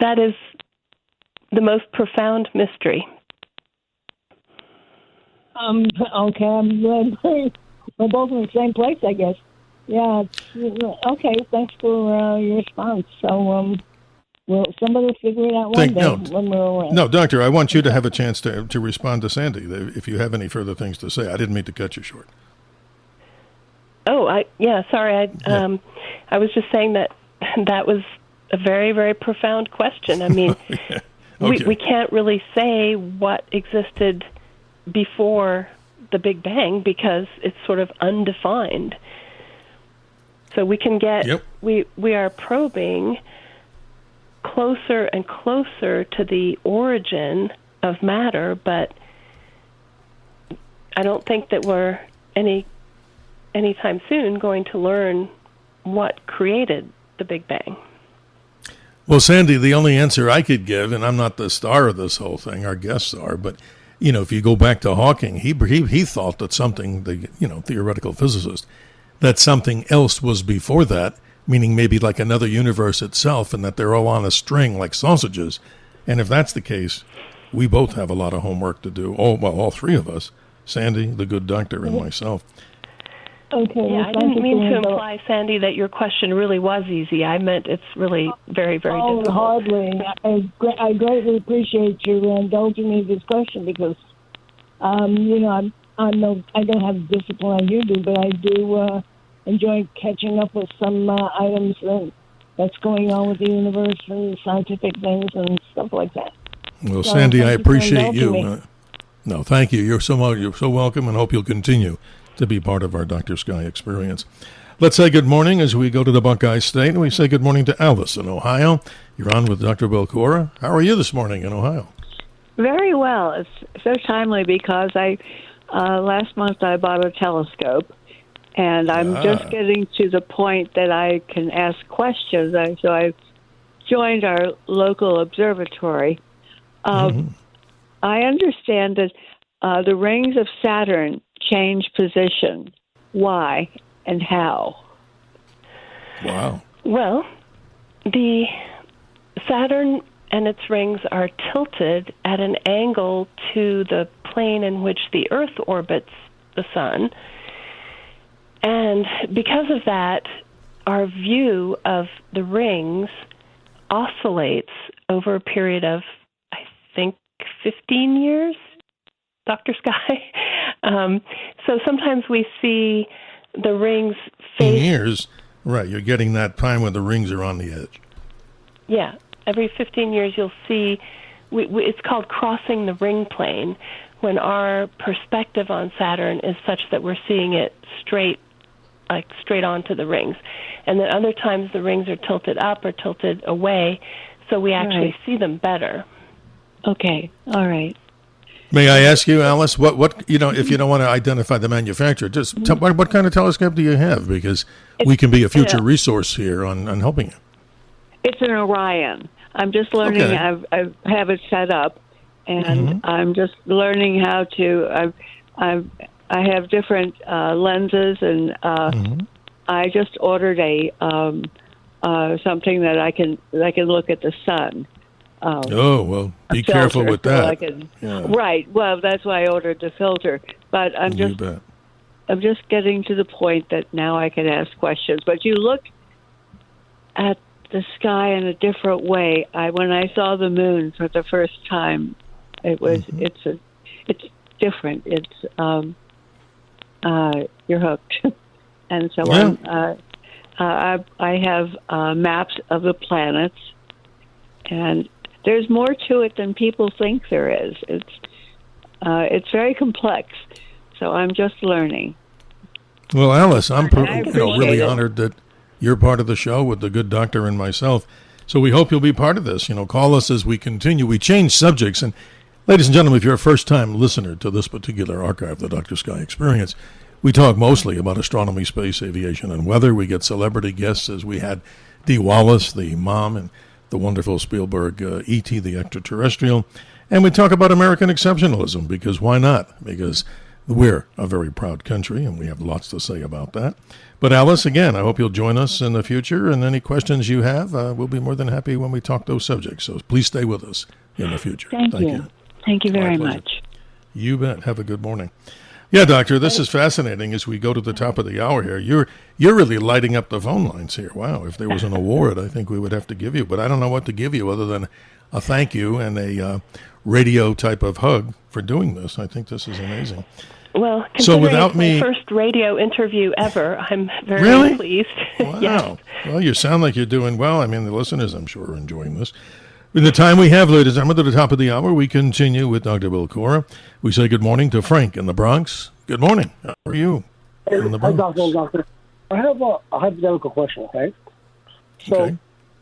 Speaker 4: That is the most profound mystery.
Speaker 8: Okay, I'm glad we're both in the same place, I guess. Yeah, okay, thanks for your response. So, well, somebody will figure it out one day when we're around.
Speaker 3: No, Doctor, I want you to have a chance to respond to Sandy if you have any further things to say. I didn't mean to cut you short.
Speaker 4: Oh, sorry. I was just saying that was a very, very profound question. I mean, okay. we can't really say what existed before the Big Bang because it's sort of undefined. So we can get, we are probing closer and closer to the origin of matter, but I don't think that we're anytime soon going to learn what created the Big Bang.
Speaker 3: Well, Sandy, the only answer I could give, and I'm not the star of this whole thing, our guests are, but if you go back to Hawking, he thought that something, the theoretical physicist, that something else was before that, meaning maybe like another universe itself, and that they're all on a string like sausages. And if that's the case, we both have a lot of homework to do. All three of us, Sandy, the good doctor, and myself.
Speaker 8: Okay.
Speaker 4: Yeah, I didn't mean to imply, Sandy, that your question really was easy. I meant it's really very, very difficult.
Speaker 8: Hardly. I greatly appreciate you indulging me in this question because, I don't have the discipline you do, but I do enjoy catching up with some items that's going on with the universe and scientific things and stuff like that.
Speaker 3: Well, Sandy, I appreciate you. No, thank you. You're so welcome, and hope you'll continue to be part of our Dr. Sky experience. Let's say good morning as we go to the Buckeye State, and we say good morning to Alice in Ohio. You're on with Dr. Belkora. How are you this morning in Ohio?
Speaker 9: Very well. It's so timely because last month I bought a telescope, and I'm just getting to the point that I can ask questions. So I joined our local observatory. I understand that the rings of Saturn change position. Why and how?
Speaker 3: Wow.
Speaker 4: Well, the Saturn and its rings are tilted at an angle to the plane in which the Earth orbits the Sun. And because of that, our view of the rings oscillates over a period of, I think, 15 years, Dr. Sky. So sometimes we see the rings face...
Speaker 3: years? Right, you're getting that time when the rings are on the edge.
Speaker 4: Yeah, every 15 years you'll see, it's called crossing the ring plane, when our perspective on Saturn is such that we're seeing it straight onto the rings. And then other times the rings are tilted up or tilted away, so we actually see them better.
Speaker 9: Okay, all right.
Speaker 3: May I ask you, Alice, what if you don't want to identify the manufacturer, just what kind of telescope do you have? Because we can be a future resource here on helping you.
Speaker 9: It's an Orion. I'm just learning.
Speaker 3: Okay.
Speaker 9: I have it set up, and I'm just learning how to. I have different lenses, and I just ordered a something that I can look at the sun.
Speaker 3: Well, be careful with that.
Speaker 9: Right. Well, that's why I ordered the filter. But I'm just getting to the point that now I can ask questions. But you look at the sky in a different way. When I saw the moon for the first time, it's different. It's you're hooked, and so I have maps of the planets, and there's more to it than people think there is. It's very complex, so I'm just learning.
Speaker 3: Well, Alice, I'm really honored that you're part of the show with the good doctor and myself. So we hope you'll be part of this. Call us as we continue. We change subjects. And ladies and gentlemen, if you're a first-time listener to this particular archive, the Dr. Sky Experience, we talk mostly about astronomy, space, aviation, and weather. We get celebrity guests, as we had Dee Wallace, the mom, and the wonderful Spielberg E.T., the extraterrestrial. And we talk about American exceptionalism, because why not? Because we're a very proud country, and we have lots to say about that. But Alice, again, I hope you'll join us in the future, and any questions you have, we'll be more than happy when we talk those subjects. So please stay with us in the future.
Speaker 9: Thank you. Thank you very much.
Speaker 3: You bet. Have a good morning. Yeah, Doctor, this is fascinating as we go to the top of the hour here. You're really lighting up the phone lines here. Wow, if there was an award, I think we would have to give you. But I don't know what to give you other than a thank you and a radio type of hug for doing this. I think this is amazing.
Speaker 4: Well, considering it's my first radio interview ever, I'm very pleased.
Speaker 3: Wow.
Speaker 4: Yes.
Speaker 3: Well, you sound like you're doing well. I mean, the listeners, I'm sure, are enjoying this. In the time we have, ladies and gentlemen, to the top of the hour, we continue with Dr. Belkora. We say good morning to Frank in the Bronx. Good morning. How are you in the Bronx?
Speaker 10: Hi, Doctor. I have a hypothetical question, okay? So,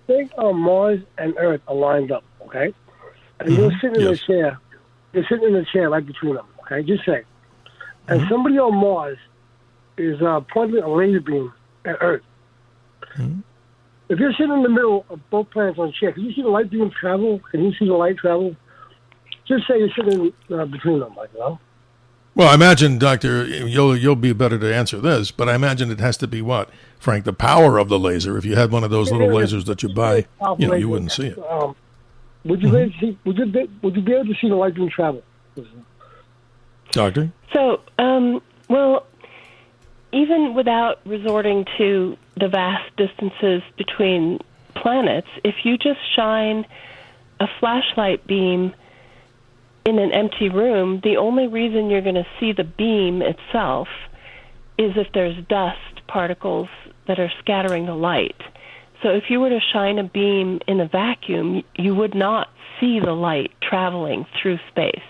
Speaker 10: think Mars and Earth are lined up, okay? And you're sitting in a chair. You're sitting in a chair right between them, okay? Just say. And somebody on Mars is pointing a laser beam at Earth. If you're sitting in the middle of both planets on a chair, can you see the light beam travel? Can you see the light travel? Just say you're sitting between them,
Speaker 3: Well, I imagine, Doctor, you'll be better to answer this, but I imagine it has to be what, Frank? The power of the laser. If you had one of those little lasers that you buy, you wouldn't see it.
Speaker 10: Would you be able to see? Would you be able to see the light beam travel?
Speaker 3: Doctor?
Speaker 4: So, well, even without resorting to the vast distances between planets, if you just shine a flashlight beam in an empty room, the only reason you're going to see the beam itself is if there's dust particles that are scattering the light. So if you were to shine a beam in a vacuum, you would not see the light traveling through space.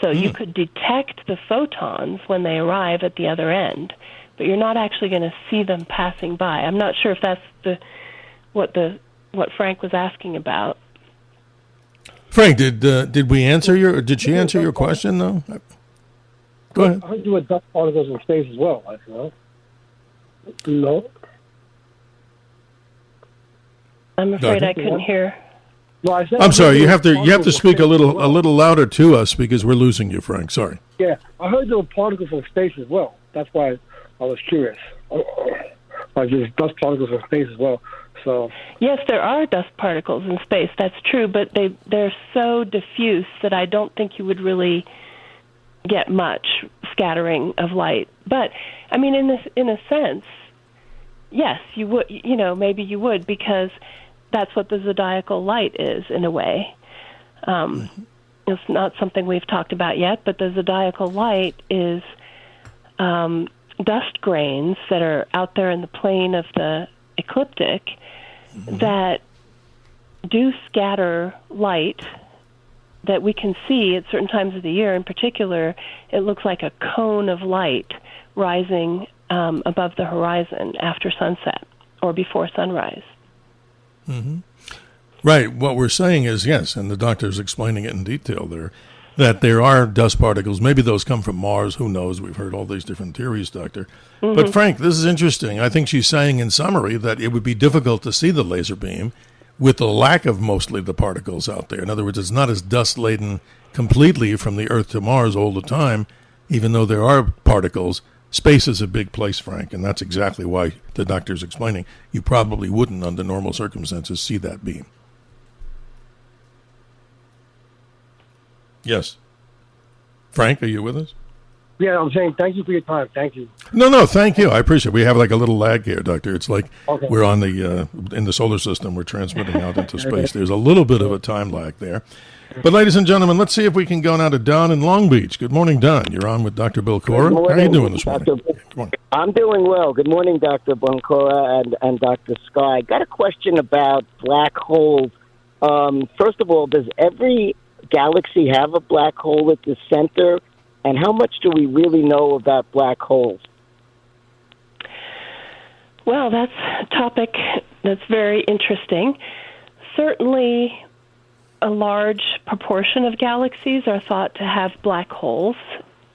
Speaker 4: So you could detect the photons when they arrive at the other end, but you're not actually going to see them passing by. I'm not sure if that's what Frank was asking about.
Speaker 3: Frank, did we answer did she answer your question though? Go ahead.
Speaker 10: I heard you had dust particles in space as well. I know. No.
Speaker 4: I'm afraid I couldn't hear.
Speaker 10: No, I said,
Speaker 3: I'm sorry. You have to speak a little louder to us because we're losing you, Frank. Sorry.
Speaker 10: Yeah, I heard there were particles in space as well. That's why I was curious. Like there's dust particles in space as well. So
Speaker 4: yes, there are dust particles in space. That's true, but they're so diffuse that I don't think you would really get much scattering of light. But I mean, in a sense, yes, you would. Maybe you would, because that's what the zodiacal light is in a way. It's not something we've talked about yet, but the zodiacal light is dust grains that are out there in the plane of the ecliptic that do scatter light that we can see at certain times of the year. In particular, it looks like a cone of light rising above the horizon after sunset or before sunrise.
Speaker 3: Mm-hmm. Right. What we're saying is, yes, and the doctor's explaining it in detail there, that there are dust particles. Maybe those come from Mars. Who knows? We've heard all these different theories, Doctor. Mm-hmm. But, Frank, this is interesting. I think she's saying in summary that it would be difficult to see the laser beam with the lack of mostly the particles out there. In other words, it's not as dust-laden completely from the Earth to Mars all the time, even though there are particles. Space is a big place, Frank, and that's exactly why the doctor's explaining you probably wouldn't, under normal circumstances, see that beam. Yes. Frank, are you with us?
Speaker 10: Yeah, I'm saying thank you for your time. Thank you.
Speaker 3: No, thank you. I appreciate it. We have like a little lag here, Doctor. It's like we're on in the solar system. We're transmitting out into space. There's a little bit of a time lag there. But, ladies and gentlemen, let's see if we can go now to Don in Long Beach. Good morning, Don. You're on with Dr. Belkora. How are you doing this morning? Good morning.
Speaker 11: I'm doing well. Good morning, Dr. Belkora and Dr. Sky. Got a question about black holes. First of all, does every galaxy have a black hole at the center? And how much do we really know about black holes?
Speaker 4: Well, that's a topic that's very interesting. Certainly, a large proportion of galaxies are thought to have black holes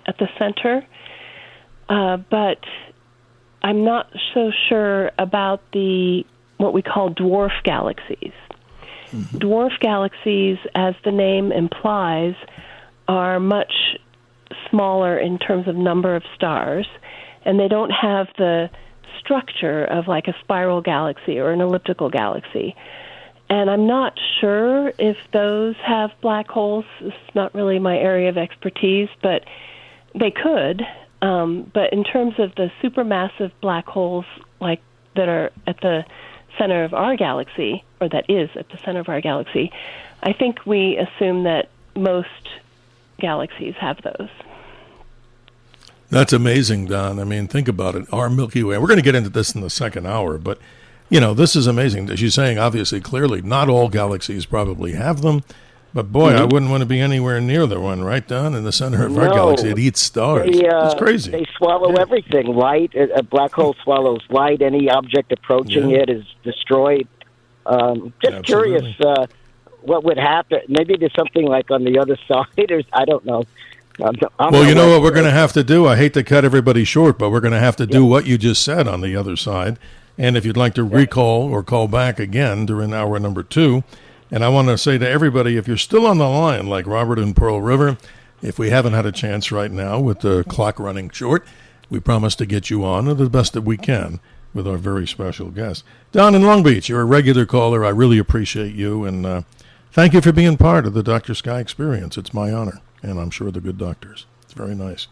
Speaker 4: at the center, but I'm not so sure about what we call dwarf galaxies. Mm-hmm. Dwarf galaxies, as the name implies, are much smaller in terms of number of stars, and they don't have the structure of like a spiral galaxy or an elliptical galaxy. And I'm not sure if those have black holes. It's not really my area of expertise, but they could. But in terms of the supermassive black holes like that are at the center of our galaxy, or that is at the center of our galaxy, I think we assume that most galaxies have those.
Speaker 3: That's amazing, Don. I mean, think about it. Our Milky Way, we're going to get into this in the second hour, but, you know, this is amazing. As you're saying, obviously, clearly, not all galaxies probably have them, but boy, I wouldn't want to be anywhere near the one right down in the center of our galaxy. It eats stars. It's crazy.
Speaker 11: They swallow everything, light. A black hole swallows light. Any object approaching it is destroyed. Just curious what would happen. Maybe there's something like on the other side, or I don't know.
Speaker 3: Well, you know what we're going to have to do? I hate to cut everybody short, but we're going to have to do what you just said on the other side. And if you'd like to recall or call back again during hour number 2, and I want to say to everybody, if you're still on the line, like Robert in Pearl River, if we haven't had a chance right now with the clock running short, we promise to get you on the best that we can with our very special guest. Don in Long Beach, you're a regular caller. I really appreciate you, and thank you for being part of the Dr. Sky experience. It's my honor. And I'm sure the good doctors. It's very nice.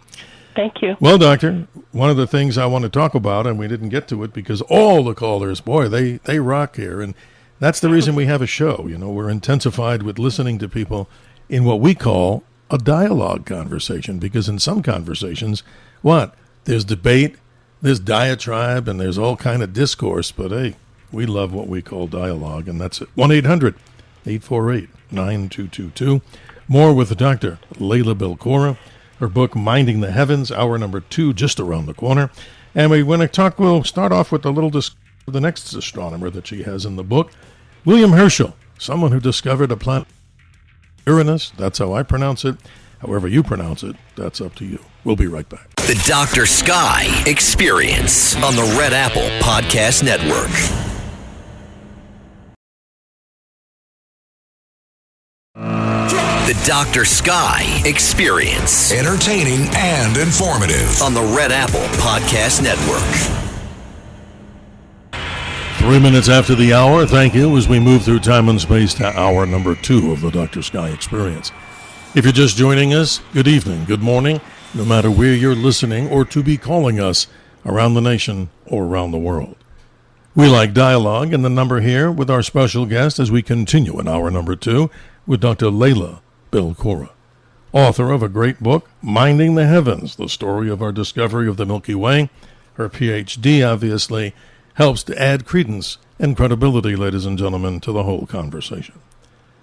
Speaker 4: Thank you.
Speaker 3: Well, Doctor, one of the things I want to talk about, and we didn't get to it because all the callers, boy, they rock here. And that's the reason we have a show. You know, we're intensified with listening to people in what we call a dialogue conversation. Because in some conversations, there's debate, there's diatribe, and there's all kind of discourse. But, hey, we love what we call dialogue, and that's it. 1-800-848-9222. More with Dr. Leila Belkora. Her book, Minding the Heavens, hour number 2, just around the corner. And we'll start off with a little discussion of the next astronomer that she has in the book, William Herschel, someone who discovered a planet Uranus. That's how I pronounce it. However you pronounce it, that's up to you. We'll be right back.
Speaker 2: The Dr. Sky Experience on the Red Apple Podcast Network. The Dr. Sky Experience.
Speaker 1: Entertaining and informative.
Speaker 2: On the Red Apple Podcast Network.
Speaker 3: 3 minutes after the hour, thank you, as we move through time and space to hour number 2 of the Dr. Sky Experience. If you're just joining us, good evening, good morning, no matter where you're listening or to be calling us around the nation or around the world. We like dialogue, and the number here with our special guest as we continue in hour number 2 with Dr. Leila Belkora, author of a great book, Minding the Heavens, the story of our discovery of the Milky Way. Her Ph.D., obviously, helps to add credence and credibility, ladies and gentlemen, to the whole conversation.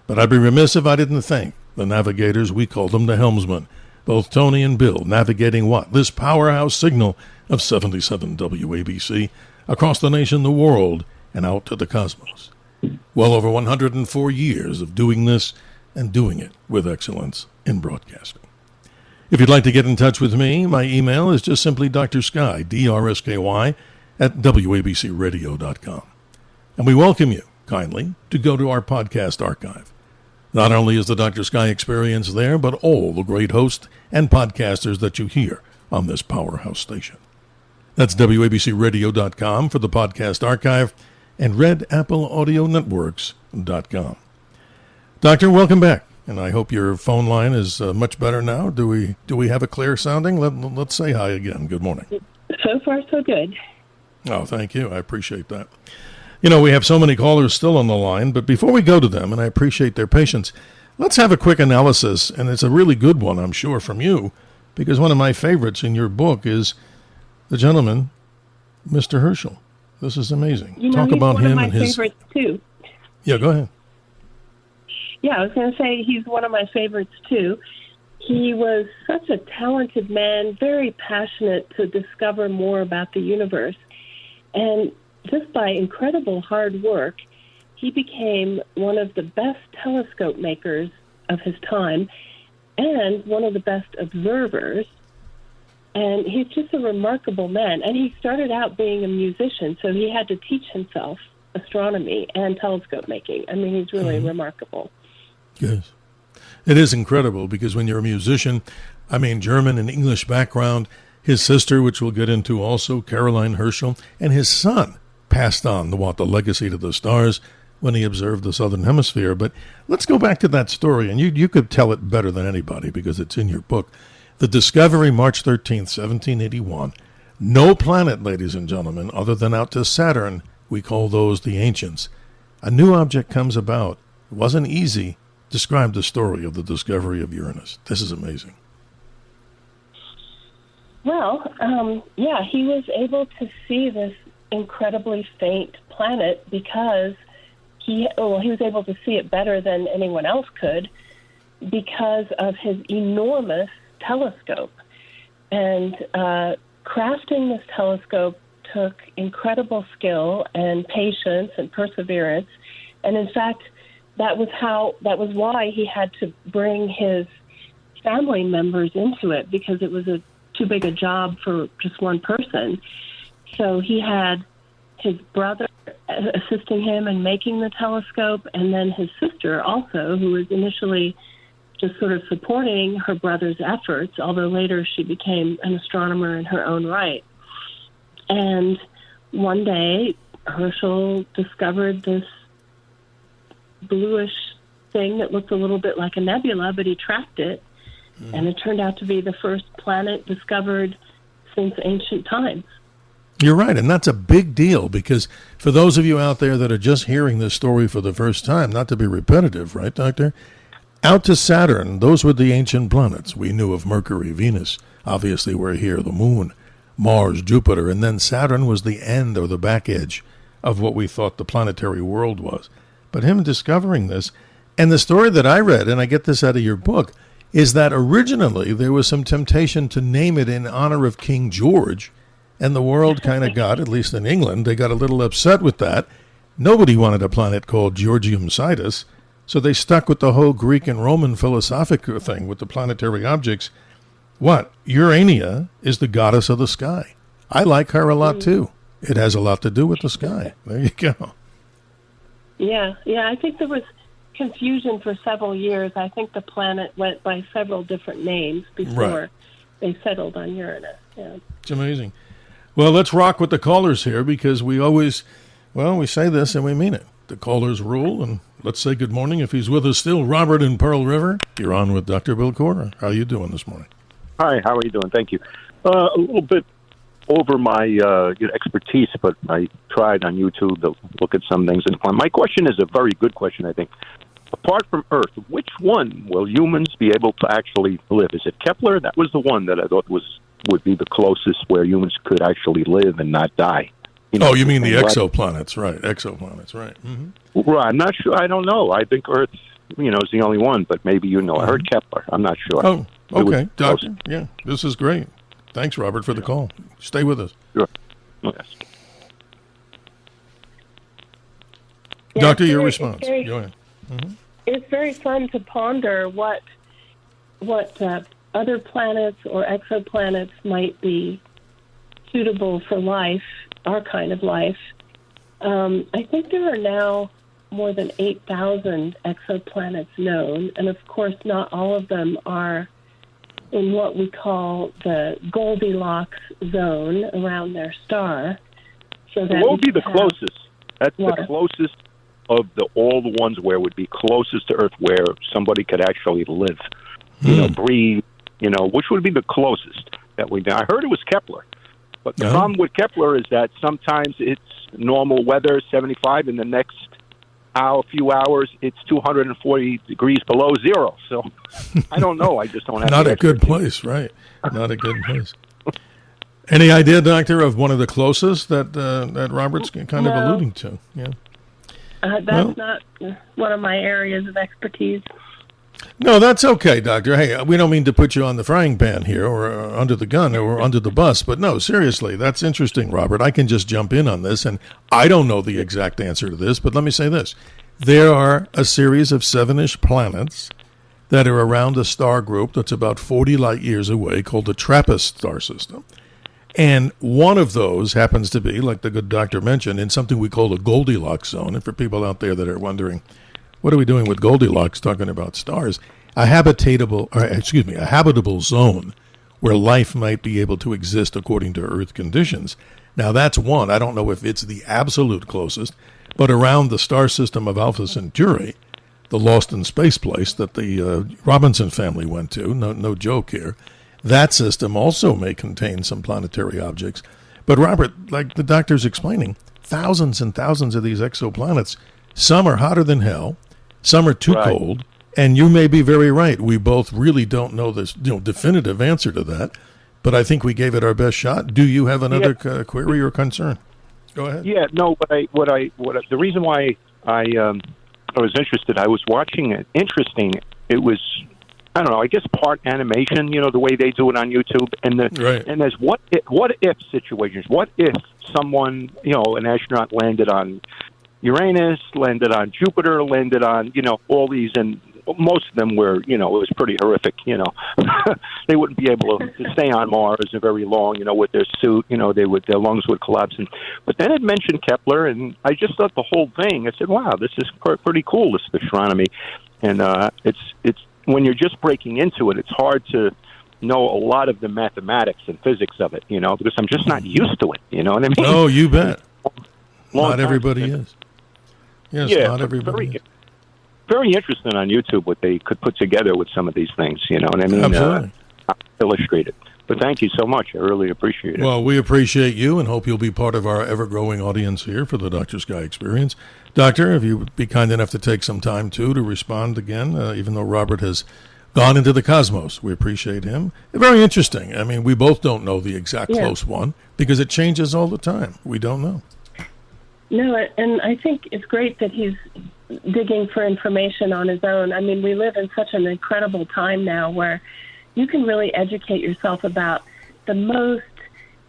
Speaker 3: But I'd be remiss if I didn't thank the navigators. We call them the helmsmen, both Tony and Bill, navigating what? This powerhouse signal of 77 WABC across the nation, the world, and out to the cosmos. Well over 104 years of doing this and doing it with excellence in broadcasting. If you'd like to get in touch with me, my email is just simply drsky, DRSKY, at wabcradio.com. And we welcome you kindly to go to our podcast archive. Not only is the Dr. Sky Experience there, but all the great hosts and podcasters that you hear on this powerhouse station. That's wabcradio.com for the podcast archive and redappleaudionetworks.com. Doctor, welcome back, and I hope your phone line is much better now. Do we have a clear sounding? Let's say hi again. Good morning.
Speaker 4: So far, so good.
Speaker 3: Oh, thank you. I appreciate that. You know, we have so many callers still on the line, but before we go to them, and I appreciate their patience, let's have a quick analysis, and it's a really good one, I'm sure, from you, because one of my favorites in your book is the gentleman, Mr. Herschel. This is amazing.
Speaker 4: You know,
Speaker 3: Talk about him and his
Speaker 4: favorites too.
Speaker 3: Yeah, go ahead.
Speaker 4: Yeah, I was going to say he's one of my favorites too. He was such a talented man, very passionate to discover more about the universe. And just by incredible hard work, he became one of the best telescope makers of his time and one of the best observers. And he's just a remarkable man. And he started out being a musician, so he had to teach himself astronomy and telescope making. I mean, he's really remarkable.
Speaker 3: Yes. It is incredible because when you're a musician, I mean, German and English background, his sister, which we'll get into also, Caroline Herschel, and his son passed on the legacy to the stars when he observed the southern hemisphere. But let's go back to that story, and you could tell it better than anybody because it's in your book. The discovery, March 13th, 1781. No planet, ladies and gentlemen, other than out to Saturn. We call those the ancients. A new object comes about. It wasn't easy. Describe the story of the discovery of Uranus. This is amazing.
Speaker 4: Well, he was able to see this incredibly faint planet because he was able to see it better than anyone else could because of his enormous telescope. And crafting this telescope took incredible skill and patience and perseverance. And in fact, that was why he had to bring his family members into it, because it was too big a job for just one person. So he had his brother assisting him in making the telescope, and then his sister also, who was initially just sort of supporting her brother's efforts, although later she became an astronomer in her own right. And one day, Herschel discovered this bluish thing that looked a little bit like a nebula, but he tracked it, and it turned out to be the first planet discovered since ancient times.
Speaker 3: You're right, and that's a big deal, because for those of you out there that are just hearing this story for the first time, not to be repetitive, right, Doctor? Out to Saturn, those were the ancient planets. We knew of Mercury, Venus, obviously we're here, the Moon, Mars, Jupiter, and then Saturn was the end or the back edge of what we thought the planetary world was. But him discovering this, And the story that I read, and I get this out of your book, is that originally there was some temptation to name it in honor of King George, and the world kind of got, at least in England, they got a little upset with that. Nobody wanted a planet called Georgium Sidus, so they stuck with the whole Greek and Roman philosophic thing with the planetary objects. What? Urania is the goddess of the sky. I like her a lot, too. It has a lot to do with the sky. There you go.
Speaker 4: Yeah, I think there was confusion for several years. I think the planet went by several different names before they settled on Uranus. Yeah.
Speaker 3: It's amazing. Well, let's rock with the callers here because we always, we say this and we mean it. The callers rule, and let's say good morning if he's with us still. Robert in Pearl River, you're on with Dr. Belkora. How are you doing this morning?
Speaker 12: Hi, how are you doing? Thank you. A little bit over my expertise, but I tried on YouTube to look at some things. And my question is a very good question, I think. Apart from Earth, which one will humans be able to actually live? Is it Kepler? That was the one that I thought would be the closest where humans could actually live and not die.
Speaker 3: You mean the exoplanets, right? Exoplanets, right. Mm-hmm.
Speaker 12: Right, I'm not sure. I don't know. I think Earth, is the only one, but maybe I heard Kepler. I'm not sure.
Speaker 3: Oh, okay, Doctor. Yeah, this is great. Thanks, Robert, for the call. Stay with us.
Speaker 12: Sure. Yes.
Speaker 3: Doctor, your response. Go ahead. Mm-hmm.
Speaker 4: It's very fun to ponder what other planets or exoplanets might be suitable for life, our kind of life. I think there are now more than 8,000 exoplanets known, and of course not all of them are in what we call the Goldilocks zone around their star. So that
Speaker 12: what would be the closest? That's the closest of all the ones where it would be closest to Earth, where somebody could actually live, breathe. Which would be the closest that we know? I heard it was Kepler, but the problem with Kepler is that sometimes it's normal weather, 75, and the next few hours it's 240 degrees below zero. So I don't know. I just don't have.
Speaker 3: Not a good place, right? Not a good place. Any idea, Doctor, of one of the closest that Robert's kind of alluding to? Yeah.
Speaker 4: That's not one of my areas of expertise.
Speaker 3: No, that's okay, Doctor. Hey, we don't mean to put you on the frying pan here or under the gun or under the bus, but no, seriously, that's interesting, Robert. I can just jump in on this, and I don't know the exact answer to this, but let me say this. There are a series of 7-ish planets that are around a star group that's about 40 light years away called the TRAPPIST star system. And one of those happens to be, like the good doctor mentioned, in something we call the Goldilocks zone. And for people out there that are wondering, what are we doing with Goldilocks talking about stars? A habitable zone where life might be able to exist according to Earth conditions. Now, that's one. I don't know if it's the absolute closest, but around the star system of Alpha Centauri, the Lost in Space place that the Robinson family went to, no joke here, that system also may contain some planetary objects. But Robert, like the doctor's explaining, thousands and thousands of these exoplanets, some are hotter than hell, some are too cold, and you may be very right. We both really don't know this definitive answer to that, but I think we gave it our best shot. Do you have another query or concern? Go ahead.
Speaker 12: Yeah, no, the reason why I was interested, I was watching it. Interesting, it was, I don't know, I guess part animation, the way they do it on YouTube, and there's what if situations. What if someone, an astronaut landed on Uranus, landed on Jupiter, landed on, all these, and most of them were, it was pretty horrific, They wouldn't be able to stay on Mars very long, with their suit, their lungs would collapse. But then it mentioned Kepler, and I just thought the whole thing, I said, wow, this is pretty cool, this astronomy. And it's when you're just breaking into it, it's hard to know a lot of the mathematics and physics of it, because I'm just not used to it, you know what I mean?
Speaker 3: Oh, you bet. Not everybody is. Yes, not everybody is.
Speaker 12: Very interesting on YouTube what they could put together with some of these things, you know what I mean?
Speaker 3: Absolutely.
Speaker 12: Illustrated. But thank you so much. I really appreciate it.
Speaker 3: Well, we appreciate you and hope you'll be part of our ever-growing audience here for the Dr. Sky Experience. Doctor, if you would be kind enough to take some time, too, to respond again, even though Robert has gone into the cosmos. We appreciate him. Very interesting. I mean, we both don't know the exact close one because it changes all the time. We don't know.
Speaker 4: No, and I think it's great that he's digging for information on his own. I mean, we live in such an incredible time now where you can really educate yourself about the most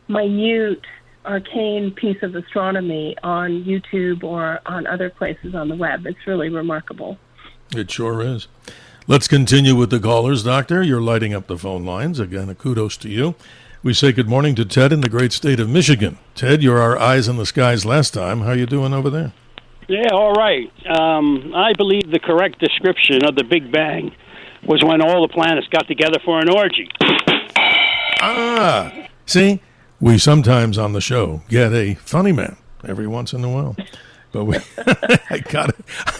Speaker 4: minute, arcane piece of astronomy on YouTube or on other places on the web. It's really remarkable.
Speaker 3: It sure is. Let's continue with the callers, Doctor. You're lighting up the phone lines. Again, a kudos to you. We say good morning to Ted in the great state of Michigan. Ted, you're our eyes in the skies last time. How you doing over there?
Speaker 13: Yeah, all right. I believe the correct description of the Big Bang was when all the planets got together for an orgy.
Speaker 3: See, we sometimes on the show get a funny man every once in a while. But I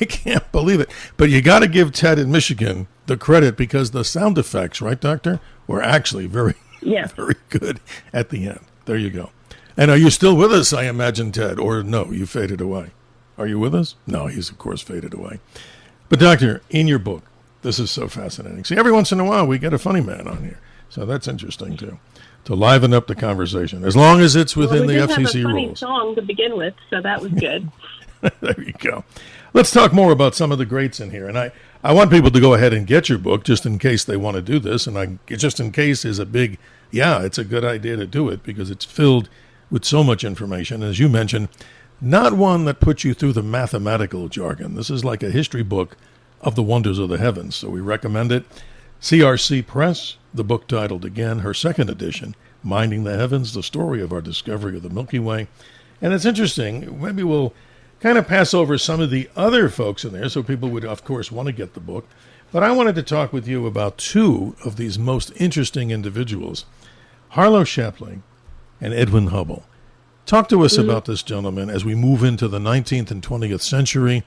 Speaker 3: can't believe it. But you got to give Ted in Michigan the credit because the sound effects, right, Doctor, were actually very good at the end. There you go. And are you still with us, I imagine, Ted? Or no, you faded away. Are you with us? No, he's, of course, faded away. But, Doctor, in your book, this is so fascinating. See, every once in a while we get a funny man on here. So that's interesting, too, to liven up the conversation, as long as it's within the FCC rules.
Speaker 4: We did have a funny song to begin with, so that was good.
Speaker 3: There you go. Let's talk more about some of the greats in here. And I want people to go ahead and get your book just in case they want to do this. And just in case is a big, it's a good idea to do it because it's filled with so much information. As you mentioned, not one that puts you through the mathematical jargon. This is like a history book of the wonders of the heavens. So we recommend it. CRC Press, the book titled again, her second edition, Minding the Heavens, the story of our discovery of the Milky Way. And it's interesting. Maybe we'll kind of pass over some of the other folks in there so people would, of course, want to get the book. But I wanted to talk with you about two of these most interesting individuals, Harlow Shapley and Edwin Hubble. Talk to us about this gentleman as we move into the 19th and 20th century.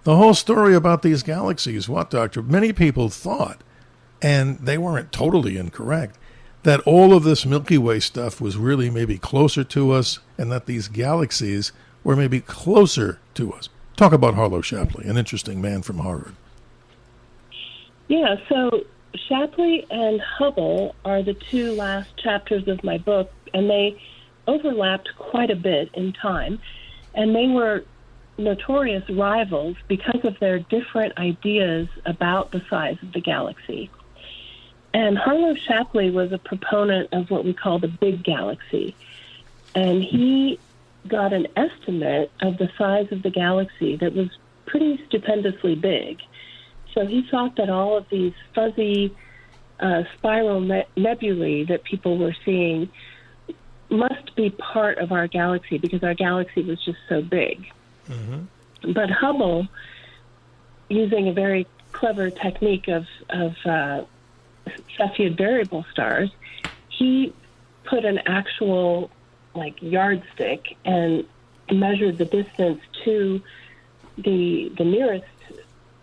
Speaker 3: The whole story about these galaxies, what, Doctor? Many people thought, and they weren't totally incorrect, that all of this Milky Way stuff was really maybe closer to us and that these galaxies were maybe closer to us. Talk about Harlow Shapley, an interesting man from Harvard.
Speaker 4: Yeah, so Shapley and Hubble are the two last chapters of my book, and they overlapped quite a bit in time, and they were notorious rivals because of their different ideas about the size of the galaxy. And Harlow Shapley was a proponent of what we call the big galaxy, and he got an estimate of the size of the galaxy that was pretty stupendously big. So he thought that all of these fuzzy spiral nebulae that people were seeing must be part of our galaxy because our galaxy was just so big. Mm-hmm. But Hubble, using a very clever technique of Cepheid variable stars, he put an actual yardstick and measured the distance to the nearest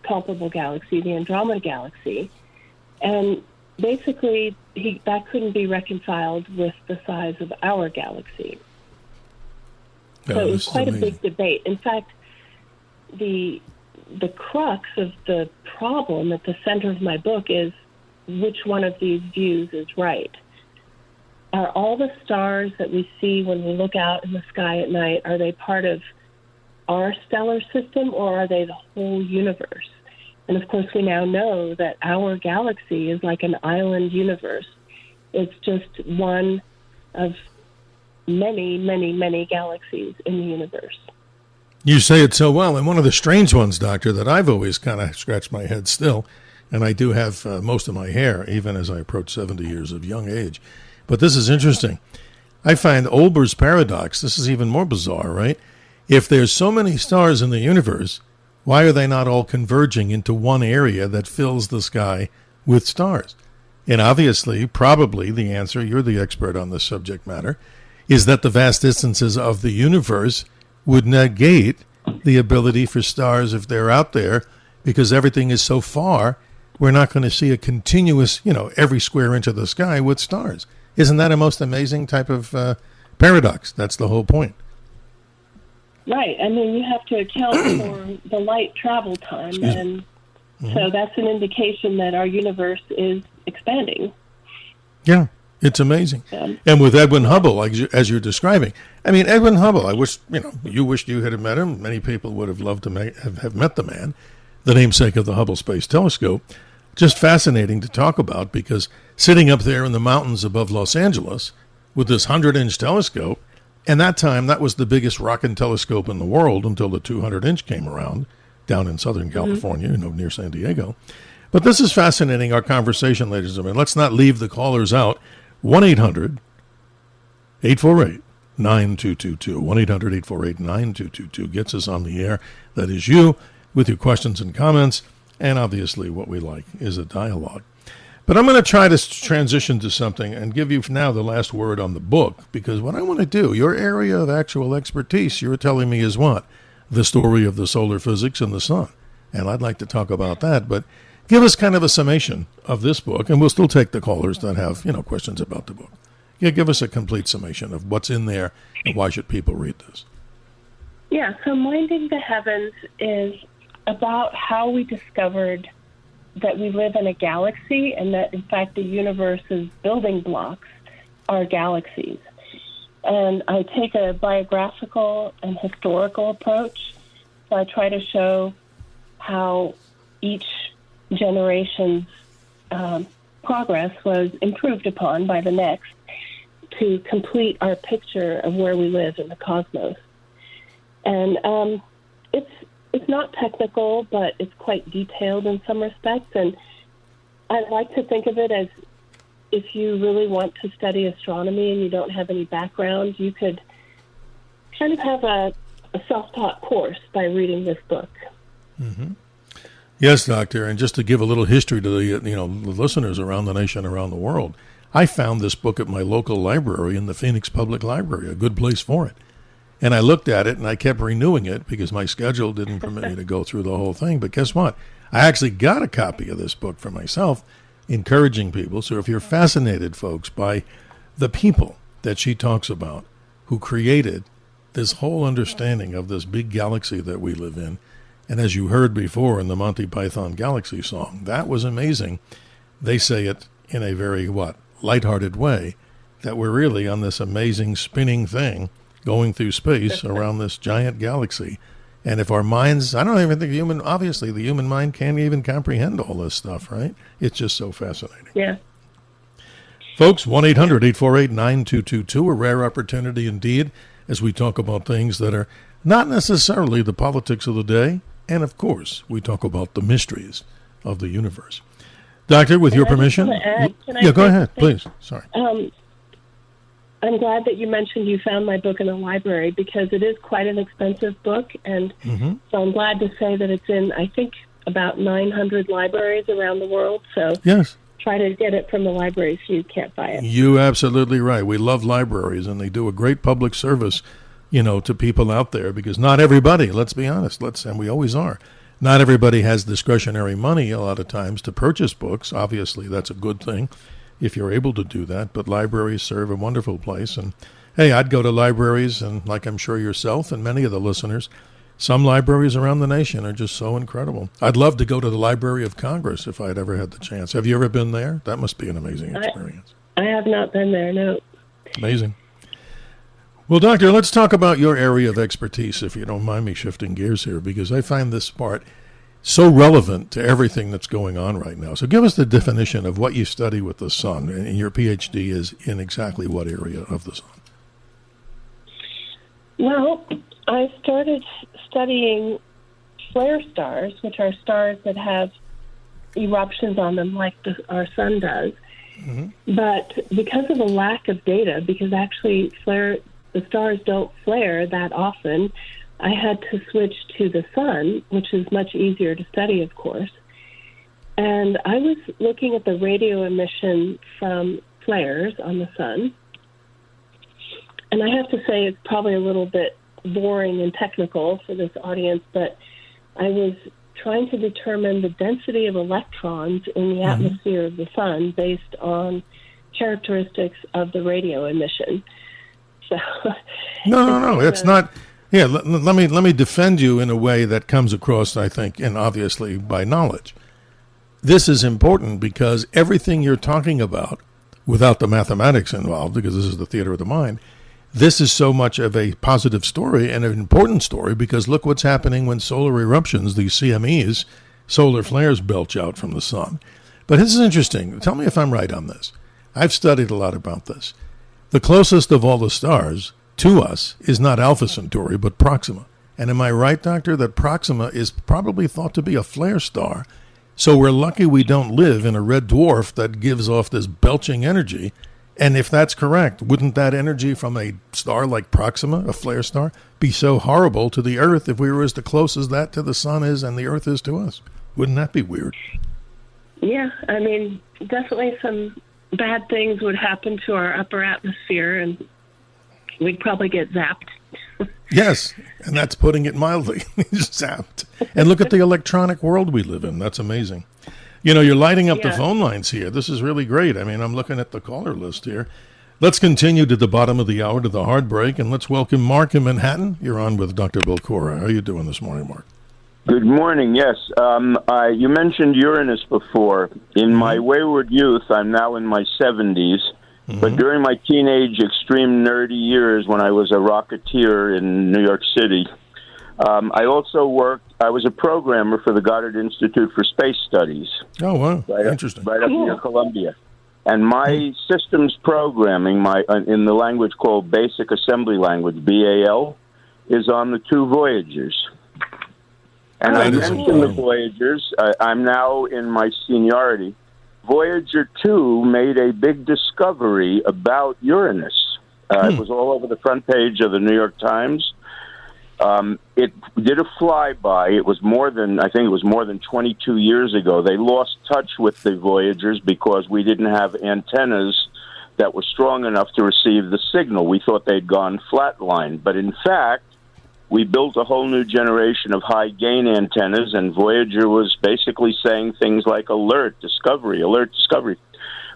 Speaker 4: comparable galaxy, the Andromeda Galaxy, and basically that couldn't be reconciled with the size of our galaxy. So it was quite a big debate. In fact, the crux of the problem at the center of my book is which one of these views is right. Are all the stars that we see when we look out in the sky at night, are they part of our stellar system or are they the whole universe? And of course, we now know that our galaxy is like an island universe. It's just one of many, many, many galaxies in the universe.
Speaker 3: You say it so well. And one of the strange ones, Doctor, that I've always kind of scratched my head still, and I do have most of my hair, even as I approach 70 years of young age. But this is interesting. I find Olber's paradox, this is even more bizarre, right? If there's so many stars in the universe, why are they not all converging into one area that fills the sky with stars? And obviously, probably the answer, you're the expert on this subject matter, is that the vast distances of the universe would negate the ability for stars, if they're out there, because everything is so far, we're not going to see a continuous, every square inch of the sky with stars. Isn't that a most amazing type of paradox? That's the whole point.
Speaker 4: Right. I mean, you have to account for the light travel time, so that's an indication that our universe is expanding.
Speaker 3: Yeah, It's amazing. And with Edwin Hubble, as you're describing, I mean, Edwin Hubble, I wish, you wished you had met him. Many people would have loved to have met the man, the namesake of the Hubble Space Telescope. Just fascinating to talk about, because sitting up there in the mountains above Los Angeles with this 100-inch telescope, and that time that was the biggest rocking telescope in the world until the 200-inch came around down in Southern California, near San Diego. But this is fascinating, our conversation, ladies and gentlemen. Let's not leave the callers out. 1-800-848-9222. 1-800-848-9222 gets us on the air. That is you with your questions and comments. And obviously what we like is a dialogue. But I'm going to try to transition to something and give you now the last word on the book, because what I want to do, your area of actual expertise, you're telling me is what? The story of the solar physics and the sun. And I'd like to talk about that, but give us kind of a summation of this book, and we'll still take the callers that have, questions about the book. Yeah, give us a complete summation of what's in there and why should people read this.
Speaker 4: Yeah, so Minding the Heavens is about how we discovered that we live in a galaxy and that, in fact, the universe's building blocks are galaxies. And I take a biographical and historical approach. So I try to show how each generation's progress was improved upon by the next to complete our picture of where we live in the cosmos. And it's not technical, but it's quite detailed in some respects. And I like to think of it as, if you really want to study astronomy and you don't have any background, you could kind of have a self-taught course by reading this book.
Speaker 3: Mm-hmm. Yes, Doctor. And just to give a little history to the listeners around the nation, around the world, I found this book at my local library in the Phoenix Public Library, a good place for it. And I looked at it, and I kept renewing it because my schedule didn't permit me to go through the whole thing. But guess what? I actually got a copy of this book for myself, encouraging people. So if you're fascinated, folks, by the people that she talks about who created this whole understanding of this big galaxy that we live in, and as you heard before in the Monty Python Galaxy song, that was amazing. They say it in a very, lighthearted way, that we're really on this amazing spinning thing going through space around this giant galaxy. And if our minds, I don't even think obviously the human mind can't even comprehend all this stuff, right? It's just so fascinating.
Speaker 4: Yeah.
Speaker 3: Folks, 1-800-848-9222, a rare opportunity indeed, as we talk about things that are not necessarily the politics of the day. And of course, we talk about the mysteries of the universe. Doctor, with your permission. Go ahead, please. Sorry.
Speaker 4: I'm glad that you mentioned you found my book in a library, because it is quite an expensive book. And so I'm glad to say that it's in, I think, about 900 libraries around the world. So
Speaker 3: yes,
Speaker 4: try to get it from the library if you can't buy it.
Speaker 3: You're absolutely right. We love libraries, and they do a great public service, to people out there, because not everybody, let's be honest, and we always are, not everybody has discretionary money a lot of times to purchase books. Obviously, that's a good thing if you're able to do that, but libraries serve a wonderful place. And hey, I'd go to libraries, and like I'm sure yourself and many of the listeners, some libraries around the nation are just so incredible. I'd love to go to the Library of Congress if I'd ever had the chance. Have you ever been there? That must be an amazing experience.
Speaker 4: I have not been there, no.
Speaker 3: Amazing. Well, Doctor, let's talk about your area of expertise, if you don't mind me shifting gears here, because I find this part so relevant to everything that's going on right now. So give us the definition of what you study with the sun, and your PhD is in exactly what area of the sun?
Speaker 4: Well, I started studying flare stars, which are stars that have eruptions on them like our sun does. Mm-hmm. But because of the lack of data, because actually the stars don't flare that often, I had to switch to the sun, which is much easier to study, of course. And I was looking at the radio emission from flares on the sun. And I have to say it's probably a little bit boring and technical for this audience, but I was trying to determine the density of electrons in the atmosphere of the sun based on characteristics of the radio emission. So
Speaker 3: No. It's not. Yeah, let me defend you in a way that comes across, I think, and obviously by knowledge. This is important because everything you're talking about without the mathematics involved, because this is the theater of the mind, this is so much of a positive story and an important story, because look what's happening when solar eruptions, these CMEs, solar flares, belch out from the sun. But this is interesting. Tell me if I'm right on this. I've studied a lot about this. The closest of all the stars to us is not Alpha Centauri, but Proxima. And am I right, Doctor, that Proxima is probably thought to be a flare star? So we're lucky we don't live in a red dwarf that gives off this belching energy. And if that's correct, wouldn't that energy from a star like Proxima, a flare star, be so horrible to the Earth if we were as close as that to the sun is and the Earth is to us? Wouldn't that be weird?
Speaker 4: Yeah, I mean, definitely some bad things would happen to our upper atmosphere, and we'd probably get zapped.
Speaker 3: Yes, and that's putting it mildly. Zapped. And look at the electronic world we live in. That's amazing. You know, you're lighting up the phone lines here. This is really great. I mean, I'm looking at the caller list here. Let's continue to the bottom of the hour, to the hard break, and let's welcome Mark in Manhattan. You're on with Dr. Belkora. How are you doing this morning, Mark?
Speaker 14: Good morning. Yes, you mentioned Uranus before. In my wayward youth, I'm now in my 70s, but during my teenage, extreme nerdy years when I was a rocketeer in New York City, I also I was a programmer for the Goddard Institute for Space Studies.
Speaker 3: Oh, wow. Interesting.
Speaker 14: Right up near Columbia. And my systems programming, in the language called Basic Assembly Language, BAL, is on the two Voyagers. And I mentioned the Voyagers. I'm now in my seniority. Voyager 2 made a big discovery about Uranus. It was all over the front page of the New York Times. It did a flyby. It was more than 22 years ago. They lost touch with the Voyagers because we didn't have antennas that were strong enough to receive the signal. We thought they'd gone flatline. But in fact, we built a whole new generation of high-gain antennas, and Voyager was basically saying things like alert, discovery, alert, discovery.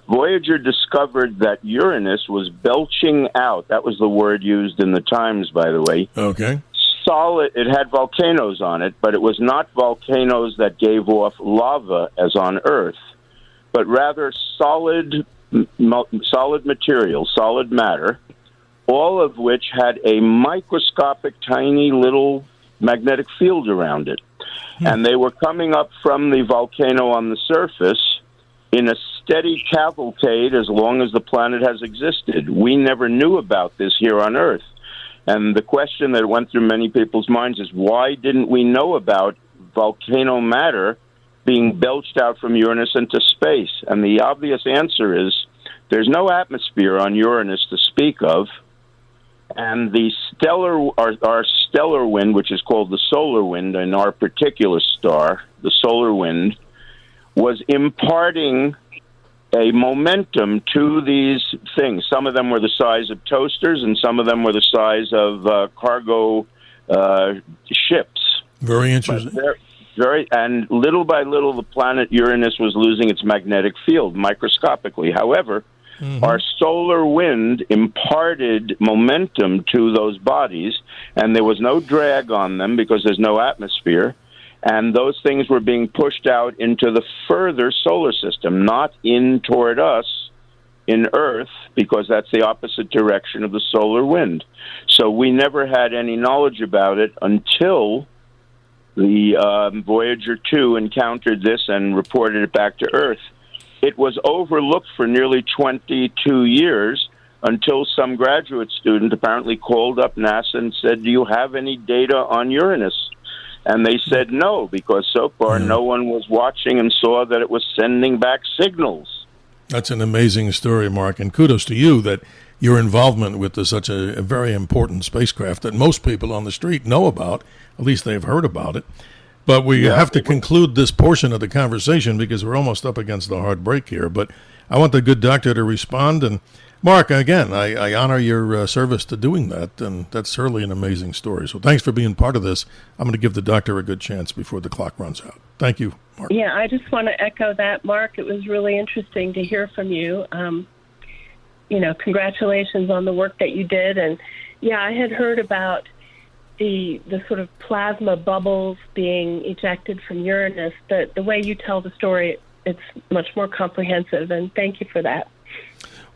Speaker 14: Voyager discovered that Uranus was belching out. That was the word used in the Times, by the way.
Speaker 3: Okay.
Speaker 14: Solid. It had volcanoes on it, but it was not volcanoes that gave off lava as on Earth, but rather solid material, solid matter, all of which had a microscopic, tiny little magnetic field around it. And they were coming up from the volcano on the surface in a steady cavalcade as long as the planet has existed. We never knew about this here on Earth. And the question that went through many people's minds is, why didn't we know about volcano matter being belched out from Uranus into space? And the obvious answer is, there's no atmosphere on Uranus to speak of. And the our stellar wind, which is called the solar wind in our particular star, the solar wind, was imparting a momentum to these things. Some of them were the size of toasters, and some of them were the size of cargo ships.
Speaker 3: Very interesting.
Speaker 14: And little by little, the planet Uranus was losing its magnetic field microscopically. However, our solar wind imparted momentum to those bodies, and there was no drag on them because there's no atmosphere. And those things were being pushed out into the further solar system, not in toward us in Earth, because that's the opposite direction of the solar wind. So we never had any knowledge about it until the Voyager 2 encountered this and reported it back to Earth. It was overlooked for nearly 22 years until some graduate student apparently called up NASA and said, do you have any data on Uranus? And they said no, because so far no one was watching and saw that it was sending back signals.
Speaker 3: That's an amazing story, Mark, and kudos to you that your involvement with such a very important spacecraft that most people on the street know about, at least they've heard about it. But we have to conclude this portion of the conversation because we're almost up against the hard break here. But I want the good doctor to respond. And Mark, again, I honor your service to doing that, and that's certainly an amazing story. So thanks for being part of this. I'm going to give the doctor a good chance before the clock runs out. Thank you, Mark.
Speaker 4: Yeah, I just want to echo that, Mark. It was really interesting to hear from you. Congratulations on the work that you did. And, yeah, I had heard about the sort of plasma bubbles being ejected from Uranus. The way you tell the story, it's much more comprehensive, and thank you for that.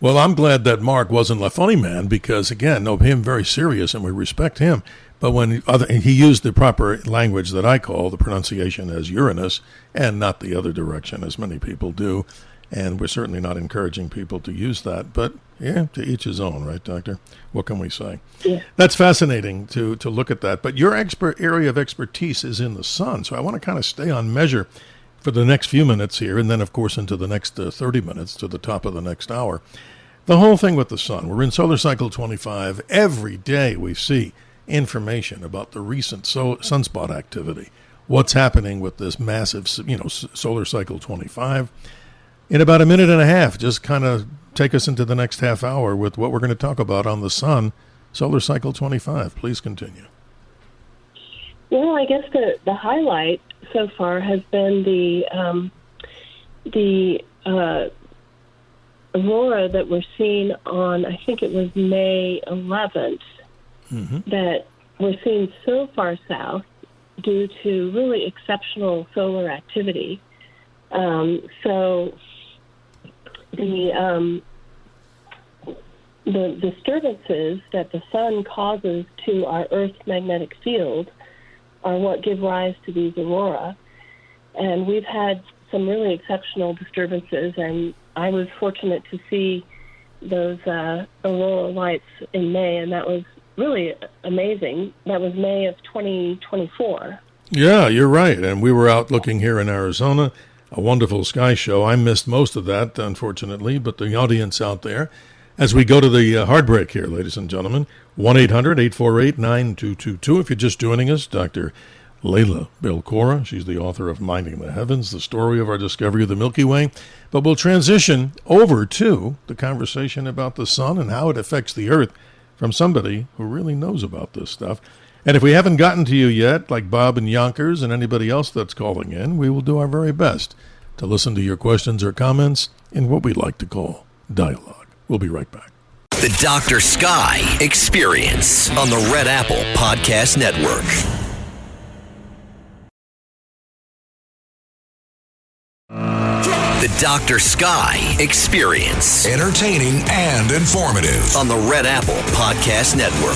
Speaker 3: Well, I'm glad that Mark wasn't a funny man because, again, no, him very serious, and we respect him. But when he used the proper language that I call the pronunciation as Uranus, and not the other direction, as many people do. And we're certainly not encouraging people to use that. But, yeah, to each his own, right, Doctor? What can we say?
Speaker 8: Yeah.
Speaker 3: That's fascinating to look at that. But your area of expertise is in the sun, so I want to kind of stay on measure for the next few minutes here, and then, of course, into the next 30 minutes to the top of the next hour. The whole thing with the sun. We're in solar cycle 25. Every day we see information about the recent sunspot activity. What's happening with this massive, solar cycle 25. In about a minute and a half, just kind of take us into the next half hour with what we're going to talk about on the sun, solar cycle 25. Please continue.
Speaker 4: Well, I guess the highlight so far has been the aurora that we're seeing on, I think it was May 11th, that we're seeing so far south due to really exceptional solar activity. So the disturbances that the sun causes to our Earth's magnetic field are what give rise to these aurora. And we've had some really exceptional disturbances, and I was fortunate to see those aurora lights in May, and that was really amazing. That was May of 2024.
Speaker 3: Yeah, you're right. And we were out looking here in Arizona, a wonderful sky show. I missed most of that, unfortunately, but the audience out there, as we go to the hard break here, ladies and gentlemen, 1-800-848-9222. If you're just joining us, Dr. Leila Belkora. She's the author of Minding the Heavens, the story of our discovery of the Milky Way. But we'll transition over to the conversation about the sun and how it affects the Earth from somebody who really knows about this stuff. And if we haven't gotten to you yet, like Bob and Yonkers and anybody else that's calling in, we will do our very best to listen to your questions or comments in what we like to call dialogue. We'll be right back.
Speaker 2: The Dr. Sky Experience on the Red Apple Podcast Network. The Dr. Sky Experience.
Speaker 1: Entertaining and informative.
Speaker 2: On the Red Apple Podcast Network.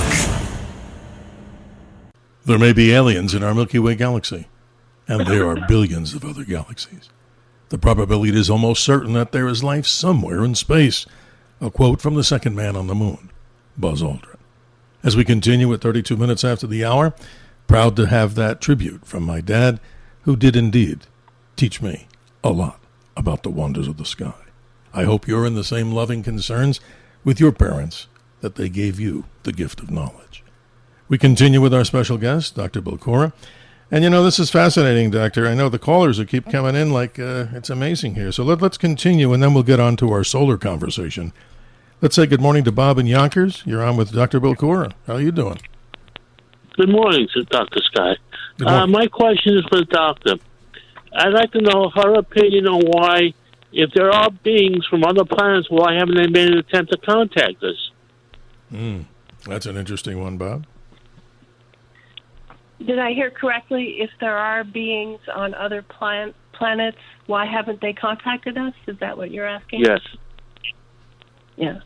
Speaker 3: There may be aliens in our Milky Way galaxy, and there are billions of other galaxies. The probability is almost certain that there is life somewhere in space. A quote from the second man on the moon, Buzz Aldrin. As we continue at 32 minutes after the hour, proud to have that tribute from my dad, who did indeed teach me a lot about the wonders of the sky. I hope you're in the same loving concerns with your parents that they gave you the gift of knowledge. We continue with our special guest, Dr. Belkora. And, this is fascinating, Doctor. I know the callers will keep coming in like it's amazing here. So let's continue, and then we'll get on to our solar conversation. Let's say good morning to Bob and Yonkers. You're on with Dr. Belkora. How are you doing?
Speaker 15: Good morning, Dr. Sky. My question is for the doctor. I'd like to know her opinion on why, if there are beings from other planets, why haven't they made an attempt to contact us?
Speaker 3: That's an interesting one, Bob.
Speaker 4: Did I hear correctly? If there are beings on other planets, why haven't they contacted us? Is that what you're asking?
Speaker 15: Yes.
Speaker 4: Yeah.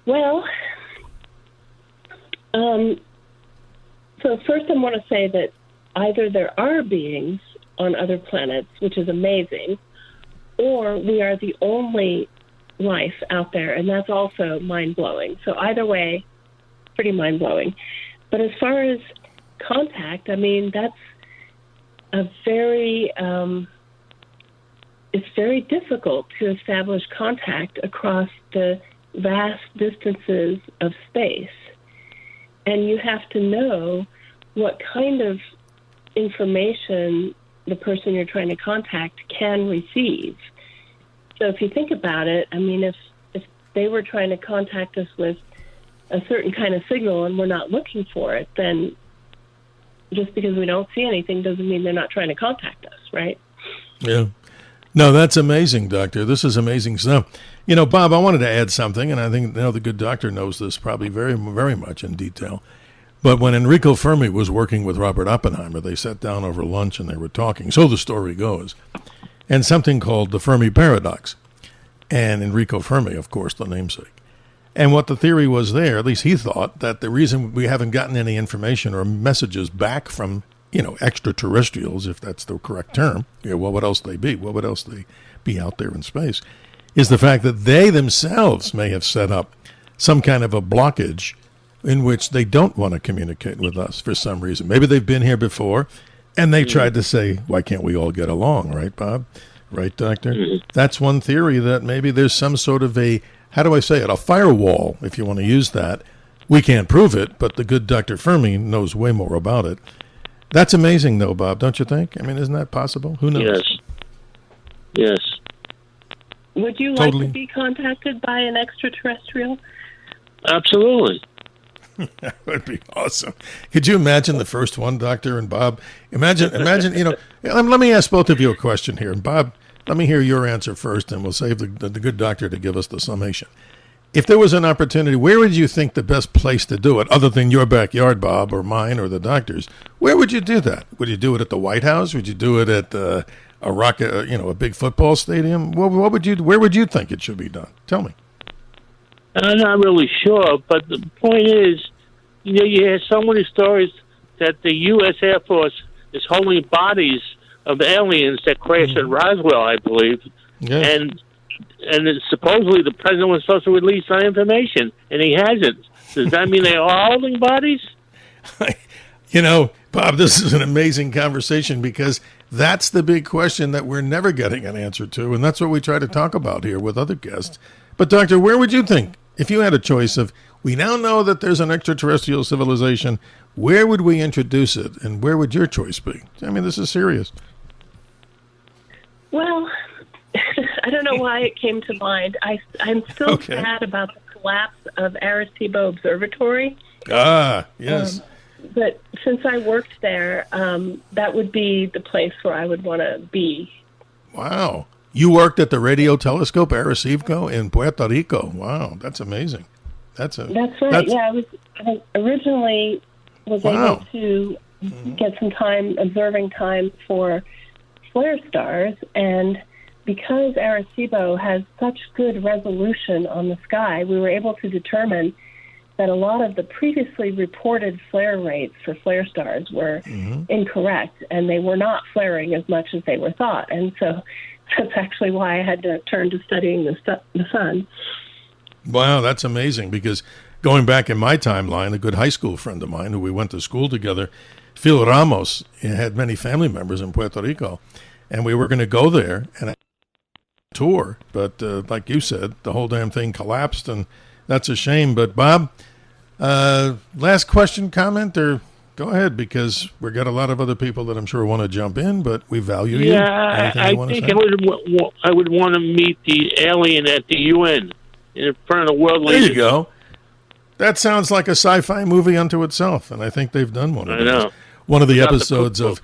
Speaker 4: Well, so first I want to say that either there are beings on other planets, which is amazing, or we are the only life out there, and that's also mind-blowing. So either way, pretty mind-blowing. But as far as contact, that's a very, it's very difficult to establish contact across the vast distances of space. And you have to know what kind of information the person you're trying to contact can receive. So if you think about it, if they were trying to contact us with a certain kind of signal and we're not looking for it, then just because we don't see anything doesn't mean they're not trying to contact us, right?
Speaker 3: Yeah. No, that's amazing, Doctor. This is amazing stuff. Bob, I wanted to add something, and I think the good doctor knows this probably very, very much in detail. But when Enrico Fermi was working with Robert Oppenheimer, they sat down over lunch and they were talking, so the story goes, and something called the Fermi paradox. and Enrico Fermi, of course, the namesake. And what the theory was there, at least he thought, that the reason we haven't gotten any information or messages back from, extraterrestrials, if that's the correct term, what would else they be? What would else they be out there in space? Is the fact that they themselves may have set up some kind of a blockage in which they don't want to communicate with us for some reason. Maybe they've been here before, and they tried to say, why can't we all get along, right, Bob? Right, Doctor? That's one theory, that maybe there's some sort of a, how do I say it, a firewall, if you want to use that. We can't prove it, but the good Dr. Fermi knows way more about it. That's amazing, though, Bob, don't you think? I mean, isn't that possible? Who knows?
Speaker 15: Yes.
Speaker 4: Would you like to be contacted by an extraterrestrial?
Speaker 15: Absolutely.
Speaker 3: That would be awesome. Could you imagine the first one, Doctor and Bob? Imagine, let me ask both of you a question here. And Bob, let me hear your answer first, and we'll save the good doctor to give us the summation. If there was an opportunity, where would you think the best place to do it, other than your backyard, Bob, or mine, or the doctor's? Where would you do that? Would you do it at the White House? Would you do it at a big football stadium? Where would you think it should be done? Tell me.
Speaker 15: I'm not really sure, but the point is, you hear so many stories that the U.S. Air Force is holding bodies of aliens that crashed at Roswell, I believe, and supposedly the president was supposed to release that information, and he hasn't. Does that mean they are holding bodies?
Speaker 3: Bob, this is an amazing conversation, because that's the big question that we're never getting an answer to, and that's what we try to talk about here with other guests. But, Doctor, where would you think, if you had a choice of, we now know that there's an extraterrestrial civilization, where would we introduce it, and where would your choice be? I mean, this is serious.
Speaker 4: Well, I don't know why it came to mind. I'm still sad about the collapse of Arecibo Observatory.
Speaker 3: Ah, yes.
Speaker 4: But since I worked there, that would be the place where I would want to be.
Speaker 3: Wow. You worked at the radio telescope Arecibo in Puerto Rico. Wow, that's amazing. That's right.
Speaker 4: I originally was able to get some observing time for flare stars, and because Arecibo has such good resolution on the sky, we were able to determine that a lot of the previously reported flare rates for flare stars were incorrect, and they were not flaring as much as they were thought. And so that's actually why I had to turn to studying the sun.
Speaker 3: Wow, that's amazing, because going back in my timeline, a good high school friend of mine who we went to school together, Phil Ramos, had many family members in Puerto Rico, and we were going to go there and tour, but like you said, the whole damn thing collapsed, and that's a shame. But Bob, last question, comment, or go ahead, because we've got a lot of other people that I'm sure want to jump in, but we value you.
Speaker 15: Yeah, I think I would want to meet the alien at the UN in front of the world leaders.
Speaker 3: There you go. That sounds like a sci-fi movie unto itself, and I think they've done one of those.
Speaker 15: I know.
Speaker 3: One of the episodes of...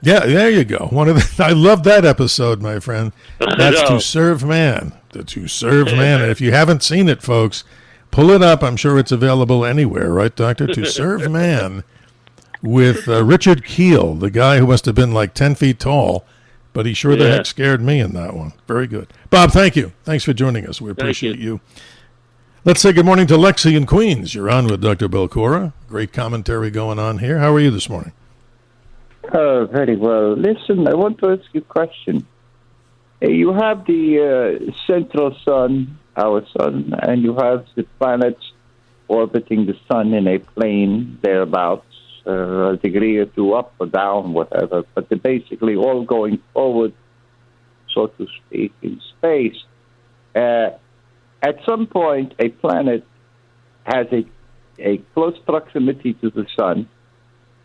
Speaker 3: Yeah, there you go. I love that episode, my friend. That's To Serve Man. The To Serve Man. And if you haven't seen it, folks, pull it up. I'm sure it's available anywhere, right, Doctor? To Serve Man, with Richard Keel, the guy who must have been like 10 feet tall, but he sure the heck scared me in that one. Very good. Bob, thank you. Thanks for joining us. We appreciate you. Let's say good morning to Lexi in Queens. You're on with Dr. Belkora. Great commentary going on here. How are you this morning?
Speaker 16: Oh, very well. Listen, I want to ask you a question. You have the central sun, our sun, and you have the planets orbiting the sun in a plane thereabouts, a degree or two up or down, whatever, but they're basically all going forward, so to speak, in space. At some point, a planet has a close proximity to the sun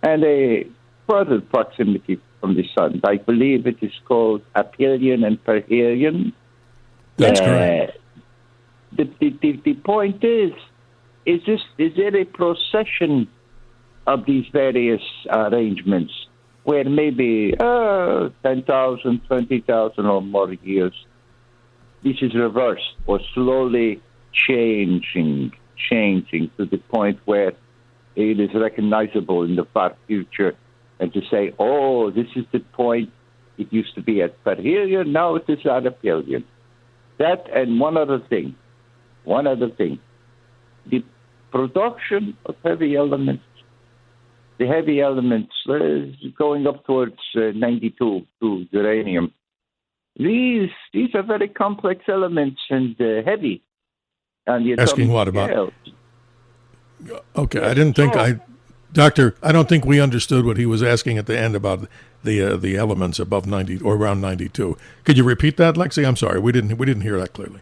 Speaker 16: and a further proximity from the sun. I believe it is called aphelion and perihelion.
Speaker 3: That's correct.
Speaker 16: The point is there a procession of these various arrangements where maybe 10,000, 20,000 or more years, this is reversed or slowly changing to the point where it is recognizable in the far future, and to say, oh, this is the point, it used to be at perihelion, now it is at aphelion. That and one other thing. The production of heavy elements, going up towards 92 to uranium. These are very complex elements and heavy. And
Speaker 3: asking what about? Okay, I didn't think Doctor, I don't think we understood what he was asking at the end about the elements above 90 or around 92. Could you repeat that, Lexi? I'm sorry, we didn't hear that clearly.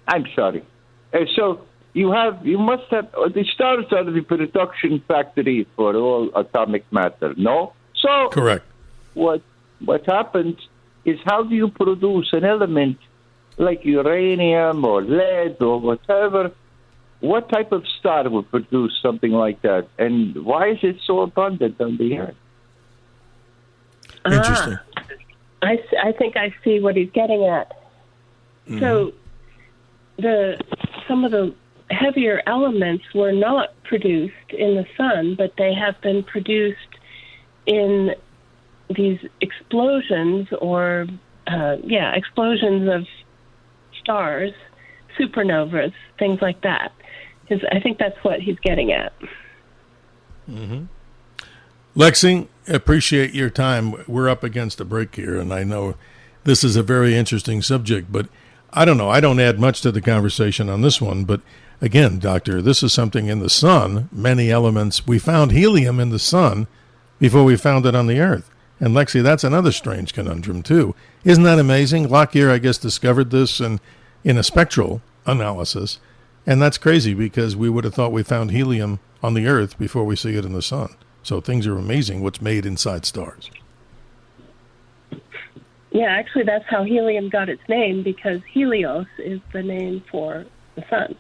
Speaker 16: I'm sorry. So you must have the stars are the production factory for all atomic matter. No, so
Speaker 3: correct.
Speaker 16: What happens is, how do you produce an element like uranium or lead or whatever? What type of star would produce something like that? And why is it so abundant on the Earth?
Speaker 3: Interesting.
Speaker 4: I think I see what he's getting at. Mm-hmm. So some of the heavier elements were not produced in the sun, but they have been produced in these explosions or explosions of stars, supernovas, things like that. I think that's what he's getting at.
Speaker 3: Mm-hmm. Lexi, appreciate your time. We're up against a break here, and I know this is a very interesting subject, but I don't know. I don't add much to the conversation on this one, but again, Doctor, this is something in the sun, many elements. We found helium in the sun before we found it on the Earth. And Lexi, that's another strange conundrum, too. Isn't that amazing? Lockyer, I guess, discovered this in a spectral analysis. And that's crazy because we would have thought we found helium on the Earth before we see it in the sun. So things are amazing what's made inside stars.
Speaker 4: Yeah, actually, that's how helium got its name, because Helios is the name for the sun.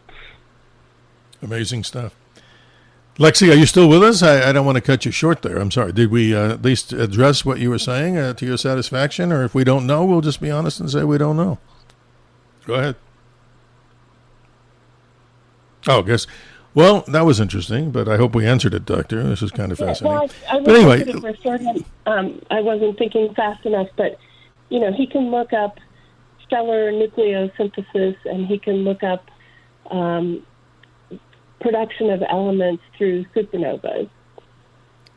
Speaker 3: Amazing stuff. Lexi, are you still with us? I don't want to cut you short there. I'm sorry. Did we at least address what you were saying to your satisfaction? Or if we don't know, we'll just be honest and say we don't know. Go ahead. Oh, guess. Well, that was interesting, but I hope we answered it, Doctor. This is kind of fascinating.
Speaker 4: Well,
Speaker 3: but anyway,
Speaker 4: I wasn't thinking fast enough, but he can look up stellar nucleosynthesis, and he can look up production of elements through supernovas.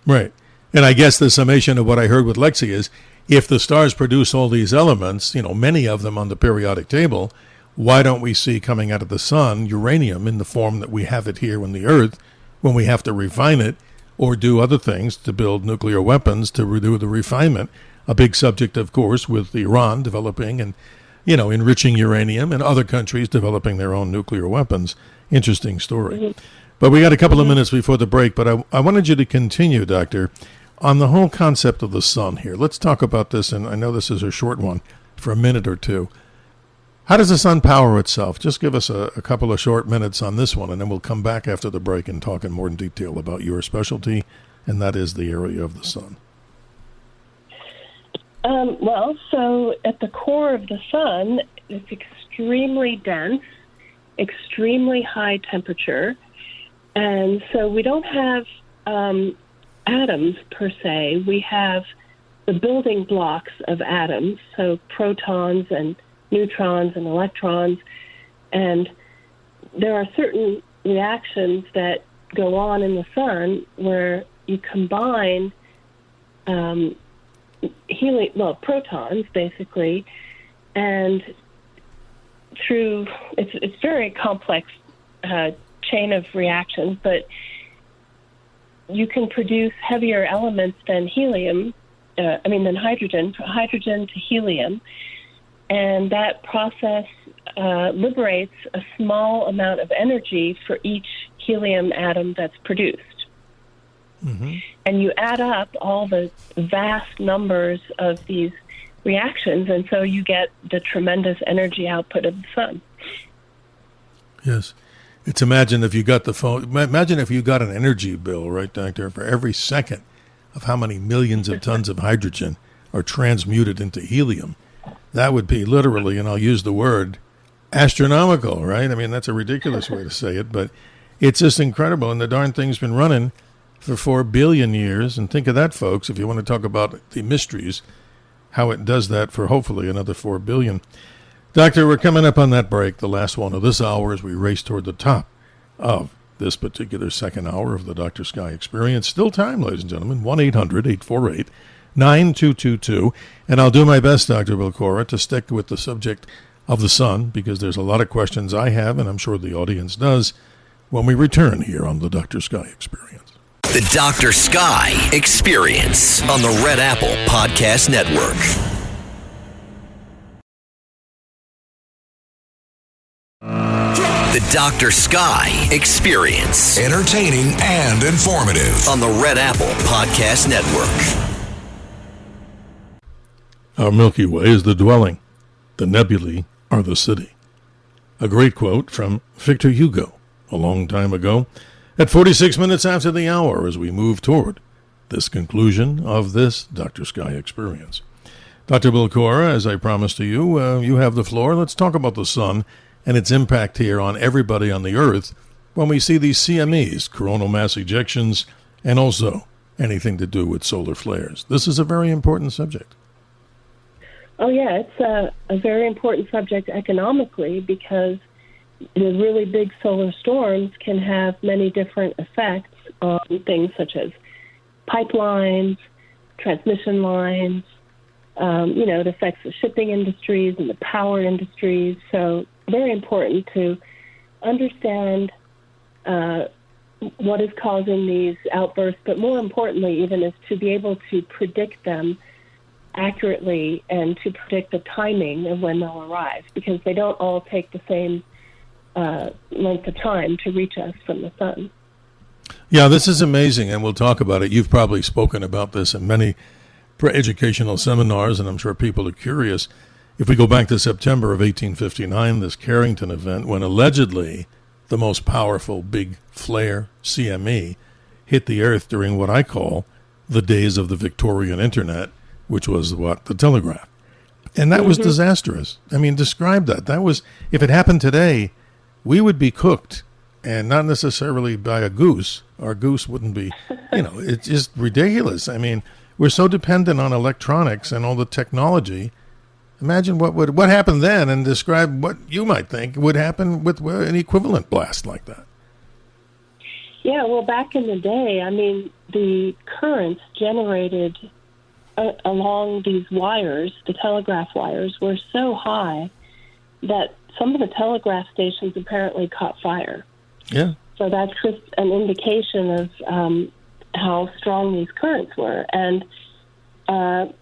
Speaker 3: Right. And I guess the summation of what I heard with Lexi is, if the stars produce all these elements, many of them on the periodic table, why don't we see coming out of the sun uranium in the form that we have it here on the Earth when we have to refine it or do other things to build nuclear weapons to do the refinement? A big subject, of course, with Iran developing and, enriching uranium and other countries developing their own nuclear weapons. Interesting story. Mm-hmm. But we got a couple of minutes before the break, but I wanted you to continue, Doctor, on the whole concept of the sun here. Let's talk about this, and I know this is a short one, for a minute or two. How does the sun power itself? Just give us a couple of short minutes on this one, and then we'll come back after the break and talk in more detail about your specialty, and that is the area of the sun.
Speaker 4: So at the core of the sun, it's extremely dense, extremely high temperature, and so we don't have atoms per se. We have the building blocks of atoms, so protons and neutrons and electrons, and there are certain reactions that go on in the sun where you combine protons basically, and through it's very complex chain of reactions, but you can produce heavier elements than than hydrogen to helium. And that process liberates a small amount of energy for each helium atom that's produced. Mm-hmm. And you add up all the vast numbers of these reactions, and so you get the tremendous energy output of the sun.
Speaker 3: Yes. Imagine if you got an energy bill, right, Doctor, for every second of how many millions of tons of hydrogen are transmuted into helium. That would be literally, and I'll use the word, astronomical, right? I mean, that's a ridiculous way to say it, but it's just incredible. And the darn thing's been running for 4 billion years. And think of that, folks, if you want to talk about the mysteries, how it does that for hopefully another 4 billion. Doctor, we're coming up on that break, the last one of this hour, as we race toward the top of this particular second hour of the Dr. Sky Experience. Still time, ladies and gentlemen, 1-800-848-9222. And I'll do my best, Dr. Belkora, to stick with the subject of the sun, because there's a lot of questions I have, and I'm sure the audience does, when we return here on the Dr. Sky Experience.
Speaker 2: The Dr. Sky Experience on the Red Apple Podcast Network. The Dr. Sky Experience.
Speaker 1: Entertaining and informative.
Speaker 2: On the Red Apple Podcast Network.
Speaker 3: Our Milky Way is the dwelling. The nebulae are the city. A great quote from Victor Hugo a long time ago. At 46 minutes after the hour, as we move toward this conclusion of this Dr. Sky Experience. Dr. Belkora, as I promised to you, you have the floor. Let's talk about the sun and its impact here on everybody on the Earth when we see these CMEs, coronal mass ejections, and also anything to do with solar flares. This is a very important subject.
Speaker 4: Oh, yeah, it's a very important subject economically, because the really big solar storms can have many different effects on things such as pipelines, transmission lines. It affects the shipping industries and the power industries. So very important to understand what is causing these outbursts, but more importantly even is to be able to predict them accurately and to predict the timing of when they'll arrive, because they don't all take the same length of time to reach us from the sun.
Speaker 3: Yeah, this is amazing, and we'll talk about it. You've probably spoken about this in many educational seminars, and I'm sure people are curious. If we go back to September of 1859, this Carrington event, when allegedly the most powerful big flare, CME, hit the Earth during what I call the days of the Victorian Internet, which was what? The telegraph. And that was disastrous. I mean, describe that. That was, if it happened today, we would be cooked, and not necessarily by a goose. Our goose wouldn't be, it's just ridiculous. I mean, we're so dependent on electronics and all the technology. Imagine what happened then, and describe what you might think would happen with an equivalent blast like that.
Speaker 4: Yeah, well, back in the day, I mean, the currents generated along these wires, the telegraph wires, were so high that some of the telegraph stations apparently caught fire.
Speaker 3: Yeah.
Speaker 4: So that's just an indication of how strong these currents were. And,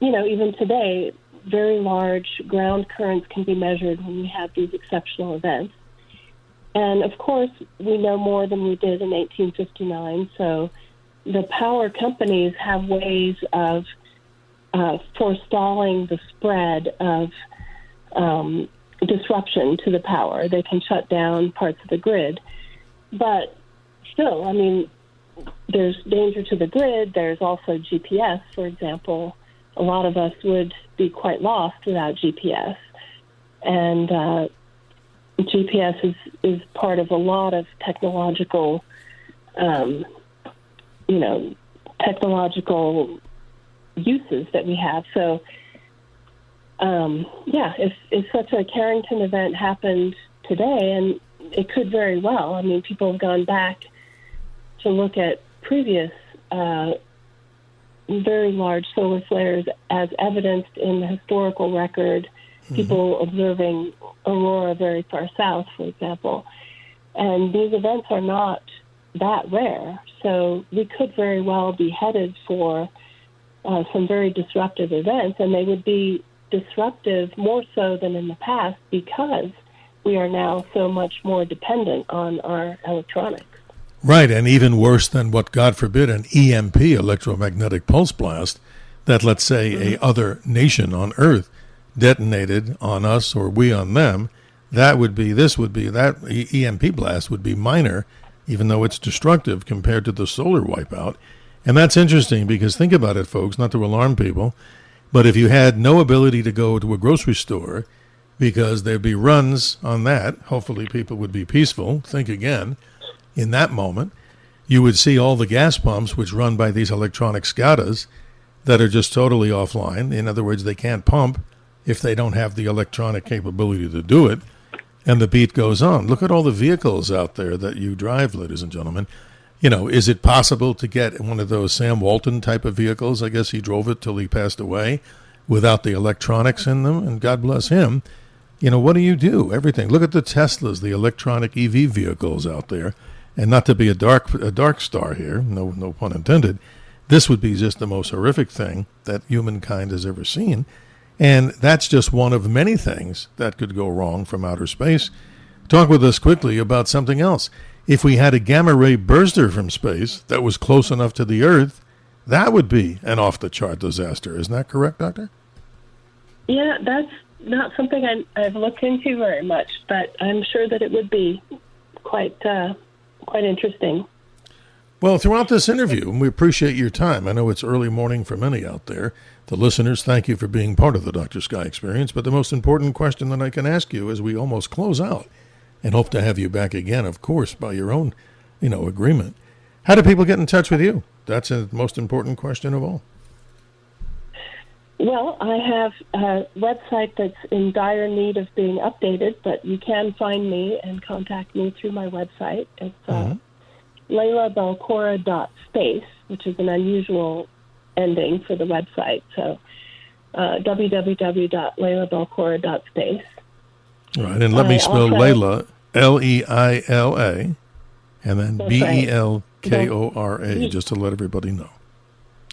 Speaker 4: even today, very large ground currents can be measured when we have these exceptional events. And, of course, we know more than we did in 1859, so the power companies have ways of forestalling the spread of disruption to the power. They can shut down parts of the grid. But still, I mean, there's danger to the grid. There's also GPS, for example. A lot of us would be quite lost without GPS. And GPS is part of a lot of technological uses that we have. So, if such a Carrington event happened today, and it could very well. I mean, people have gone back to look at previous very large solar flares as evidenced in the historical record, people observing aurora very far south, for example. And these events are not that rare, so we could very well be headed for some very disruptive events, and they would be disruptive more so than in the past because we are now so much more dependent on our electronics.
Speaker 3: Right, and even worse than what, God forbid, an EMP, electromagnetic pulse blast, that, let's say, a other nation on Earth detonated on us or we on them, that EMP blast would be minor, even though it's destructive compared to the solar wipeout. And that's interesting because think about it, folks, not to alarm people, but if you had no ability to go to a grocery store because there'd be runs on that, hopefully people would be peaceful, think again. In that moment, you would see all the gas pumps, which run by these electronic SCADAs, that are just totally offline. In other words, they can't pump if they don't have the electronic capability to do it. And the beat goes on. Look at all the vehicles out there that you drive, ladies and gentlemen. Is it possible to get one of those Sam Walton type of vehicles? I guess he drove it till he passed away without the electronics in them, and God bless him. What do? Everything. Look at the Teslas, the electronic EV vehicles out there. And not to be a dark star here, no pun intended, this would be just the most horrific thing that humankind has ever seen. And that's just one of many things that could go wrong from outer space. Talk with us quickly about something else. If we had a gamma ray burster from space that was close enough to the Earth, that would be an off-the-chart disaster. Isn't that correct, Doctor?
Speaker 4: Yeah, that's not something I've looked into very much, but I'm sure that it would be quite interesting.
Speaker 3: Well, throughout this interview, and we appreciate your time. I know it's early morning for many out there. The listeners, thank you for being part of the Dr. Sky experience. But the most important question that I can ask you as we almost close out, and hope to have you back again, of course, by your own, agreement. How do people get in touch with you? That's the most important question of all.
Speaker 4: Well, I have a website that's in dire need of being updated, but you can find me and contact me through my website. It's leilabelkora.space, which is an unusual ending for the website. So www.leilabelkora.space.
Speaker 3: Right, and let me spell Leila, Leila, and then Belkora, just to let everybody know.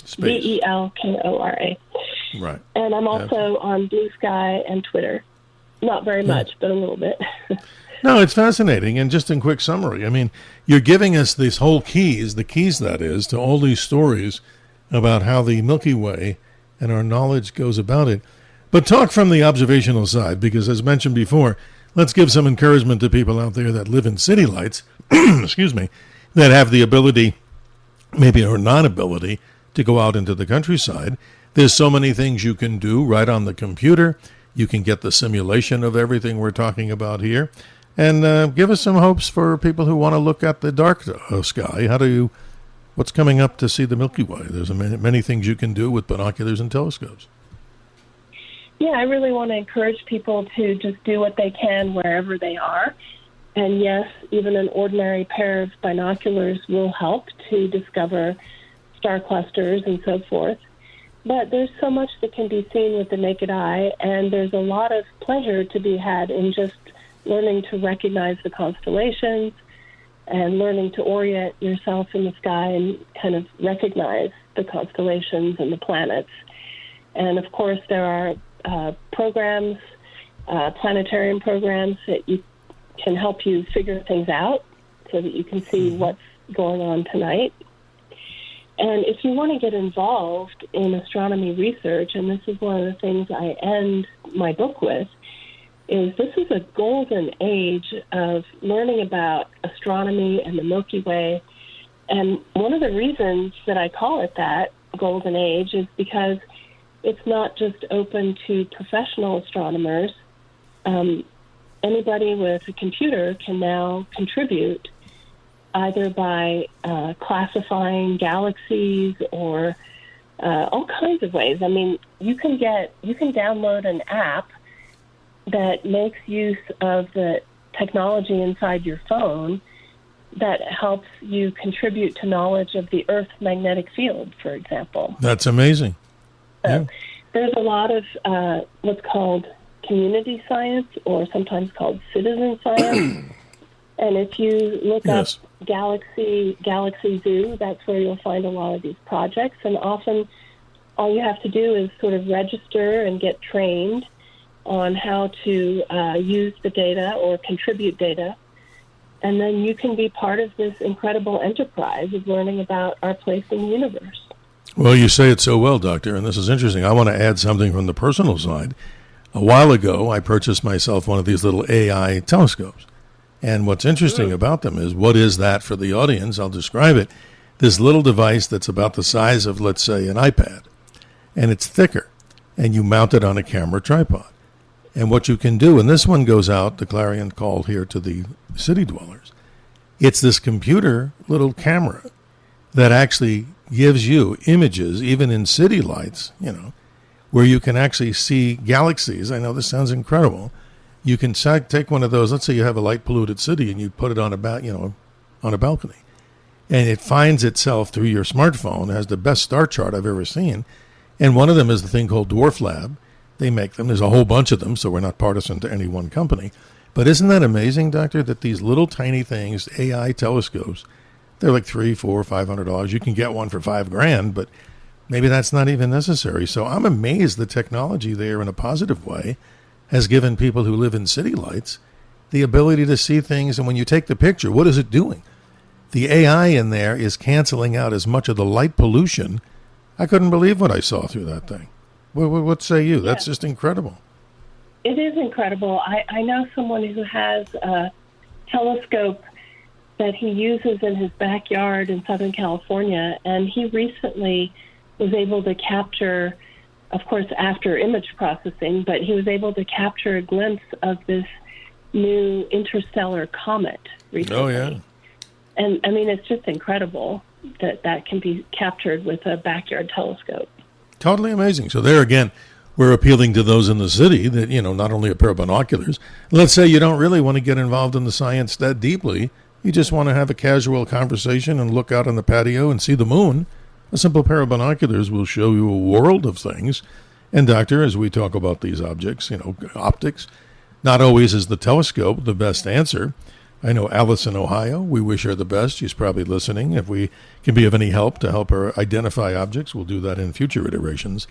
Speaker 3: Space.
Speaker 4: Belkora.
Speaker 3: Right.
Speaker 4: And I'm also on Blue Sky and Twitter. Not very much, but a little bit.
Speaker 3: No, it's fascinating. And just in quick summary, I mean, you're giving us these whole keys that is, to all these stories about how the Milky Way and our knowledge goes about it. But talk from the observational side, because as mentioned before, let's give some encouragement to people out there that live in city lights, excuse me, that have the ability, maybe or non-ability, to go out into the countryside. There's so many things you can do right on the computer. You can get the simulation of everything we're talking about here. And give us some hopes for people who want to look at the dark sky. What's coming up to see the Milky Way? There's many things you can do with binoculars and telescopes.
Speaker 4: Yeah, I really want to encourage people to just do what they can wherever they are. And yes, even an ordinary pair of binoculars will help to discover star clusters and so forth. But there's so much that can be seen with the naked eye, and there's a lot of pleasure to be had in just learning to recognize the constellations and learning to orient yourself in the sky and kind of recognize the constellations and the planets. And of course, there are programs, planetarium programs that you can help you figure things out so that you can see what's going on tonight. And if you want to get involved in astronomy research, and this is one of the things I end my book with, is this is a golden age of learning about astronomy and the Milky Way. And one of the reasons that I call it that, golden age, is because it's not just open to professional astronomers. Anybody with a computer can now contribute either by classifying galaxies or all kinds of ways. I mean, you can download an app that makes use of the technology inside your phone that helps you contribute to knowledge of the Earth's magnetic field, for example.
Speaker 3: That's amazing.
Speaker 4: So there's a lot of what's called community science, or sometimes called citizen science. And if you look up Galaxy Zoo, that's where you'll find a lot of these projects. And often all you have to do is sort of register and get trained on how to use the data or contribute data. And then you can be part of this incredible enterprise of learning about our place in the universe.
Speaker 3: Well, you say it so well, Doctor, and this is interesting. I want to add something from the personal side. A while ago, I purchased myself one of these little AI telescopes. And what's interesting about them is, what is that for the audience? I'll describe it. This little device that's about the size of, let's say, an iPad. And it's thicker. And you mount it on a camera tripod. And what you can do, and this one goes out, the clarion call here to the city dwellers, it's this computer little camera that actually gives you images, even in city lights, where you can actually see galaxies. I know this sounds incredible. You can take one of those. Let's say you have a light polluted city and you put it on a balcony, and it finds itself through your smartphone. It has the best star chart I've ever seen, and one of them is the thing called Dwarf Lab. They make them. There's a whole bunch of them, so we're not partisan to any one company. But isn't that amazing, Doctor, that these little tiny things, AI telescopes, they're like $300, $400, $500. You can get one for $5,000, but maybe that's not even necessary. So I'm amazed the technology there in a positive way has given people who live in city lights the ability to see things. And when you take the picture, what is it doing? The AI in there is canceling out as much of the light pollution. I couldn't believe what I saw through that thing. What say you? That's just incredible.
Speaker 4: It is incredible. I know someone who has a telescope that he uses in his backyard in Southern California, and he recently was able to capture, of course, after image processing, but he was able to capture a glimpse of this new interstellar comet recently.
Speaker 3: Oh, yeah.
Speaker 4: And, I mean, it's just incredible that can be captured with a backyard telescope.
Speaker 3: Totally amazing. So there again, we're appealing to those in the city that, not only a pair of binoculars. Let's say you don't really want to get involved in the science that deeply. You just want to have a casual conversation and look out on the patio and see the moon. A simple pair of binoculars will show you a world of things. And, Doctor, as we talk about these objects, optics, not always is the telescope the best answer. I know Alice in Ohio. We wish her the best. She's probably listening. If we can be of any help to help her identify objects, we'll do that in future iterations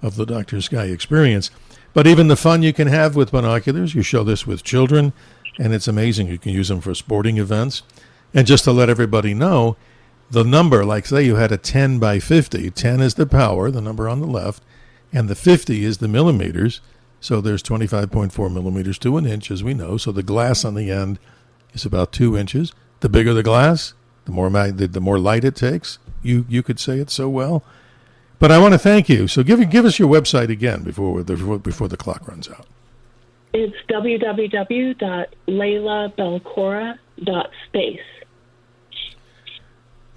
Speaker 3: of the Dr. Sky experience. But even the fun you can have with binoculars, you show this with children, and it's amazing. You can use them for sporting events. And just to let everybody know, the number, like say you had a 10 by 50, 10 is the power, the number on the left, and the 50 is the millimeters. So there's 25.4 millimeters to an inch, as we know. So the glass on the end is about 2 inches. The bigger the glass, the more light it takes. You could say it so well. But I want to thank you. So give us your website again before the clock runs out.
Speaker 4: It's www.leilabelkora.space.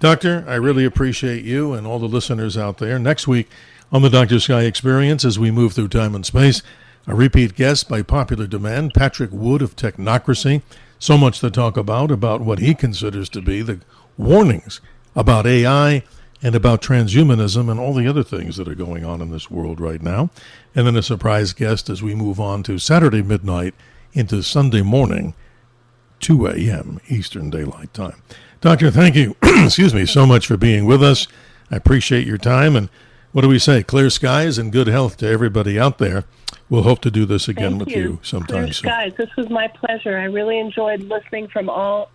Speaker 3: Doctor, I really appreciate you and all the listeners out there. Next week on the Dr. Sky Experience, as we move through time and space, a repeat guest by popular demand, Patrick Wood of Technocracy. So much to talk about what he considers to be the warnings about AI and about transhumanism and all the other things that are going on in this world right now. And then a surprise guest as we move on to Saturday midnight into Sunday morning, 2 a.m. Eastern Daylight Time. Doctor, thank you, so much for being with us. I appreciate your time. And what do we say? Clear skies and good health to everybody out there. We'll hope to do this again with you sometime soon.
Speaker 4: Guys, this was my pleasure. I really enjoyed hearing from all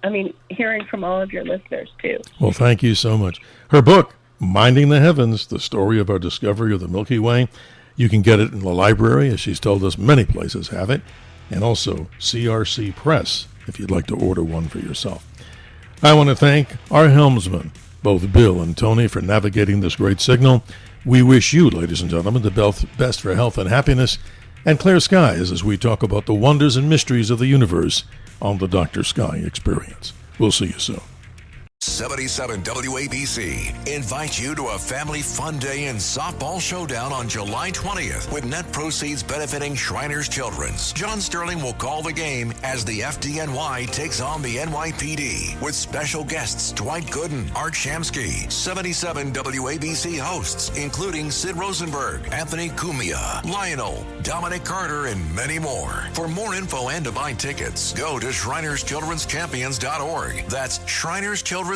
Speaker 4: of your listeners, too.
Speaker 3: Well, thank you so much. Her book, Minding the Heavens, The Story of Our Discovery of the Milky Way. You can get it in the library, as she's told us many places have it, and also CRC Press, if you'd like to order one for yourself. I want to thank our helmsmen, both Bill and Tony, for navigating this great signal. We wish you, ladies and gentlemen, the best for health and happiness and clear skies as we talk about the wonders and mysteries of the universe on the Dr. Sky Experience. We'll see you soon.
Speaker 1: 77 WABC invites you to a family fun day and softball showdown on July 20th with net proceeds benefiting Shriners Children's. John Sterling will call the game as the FDNY takes on the NYPD with special guests Dwight Gooden, Art Shamsky, 77 WABC hosts including Sid Rosenberg, Anthony Cumia, Lionel, Dominic Carter, and many more. For more info and to buy tickets, go to ShrinersChildren'sChampions.org. That's ShrinersChildren'sChampions.org.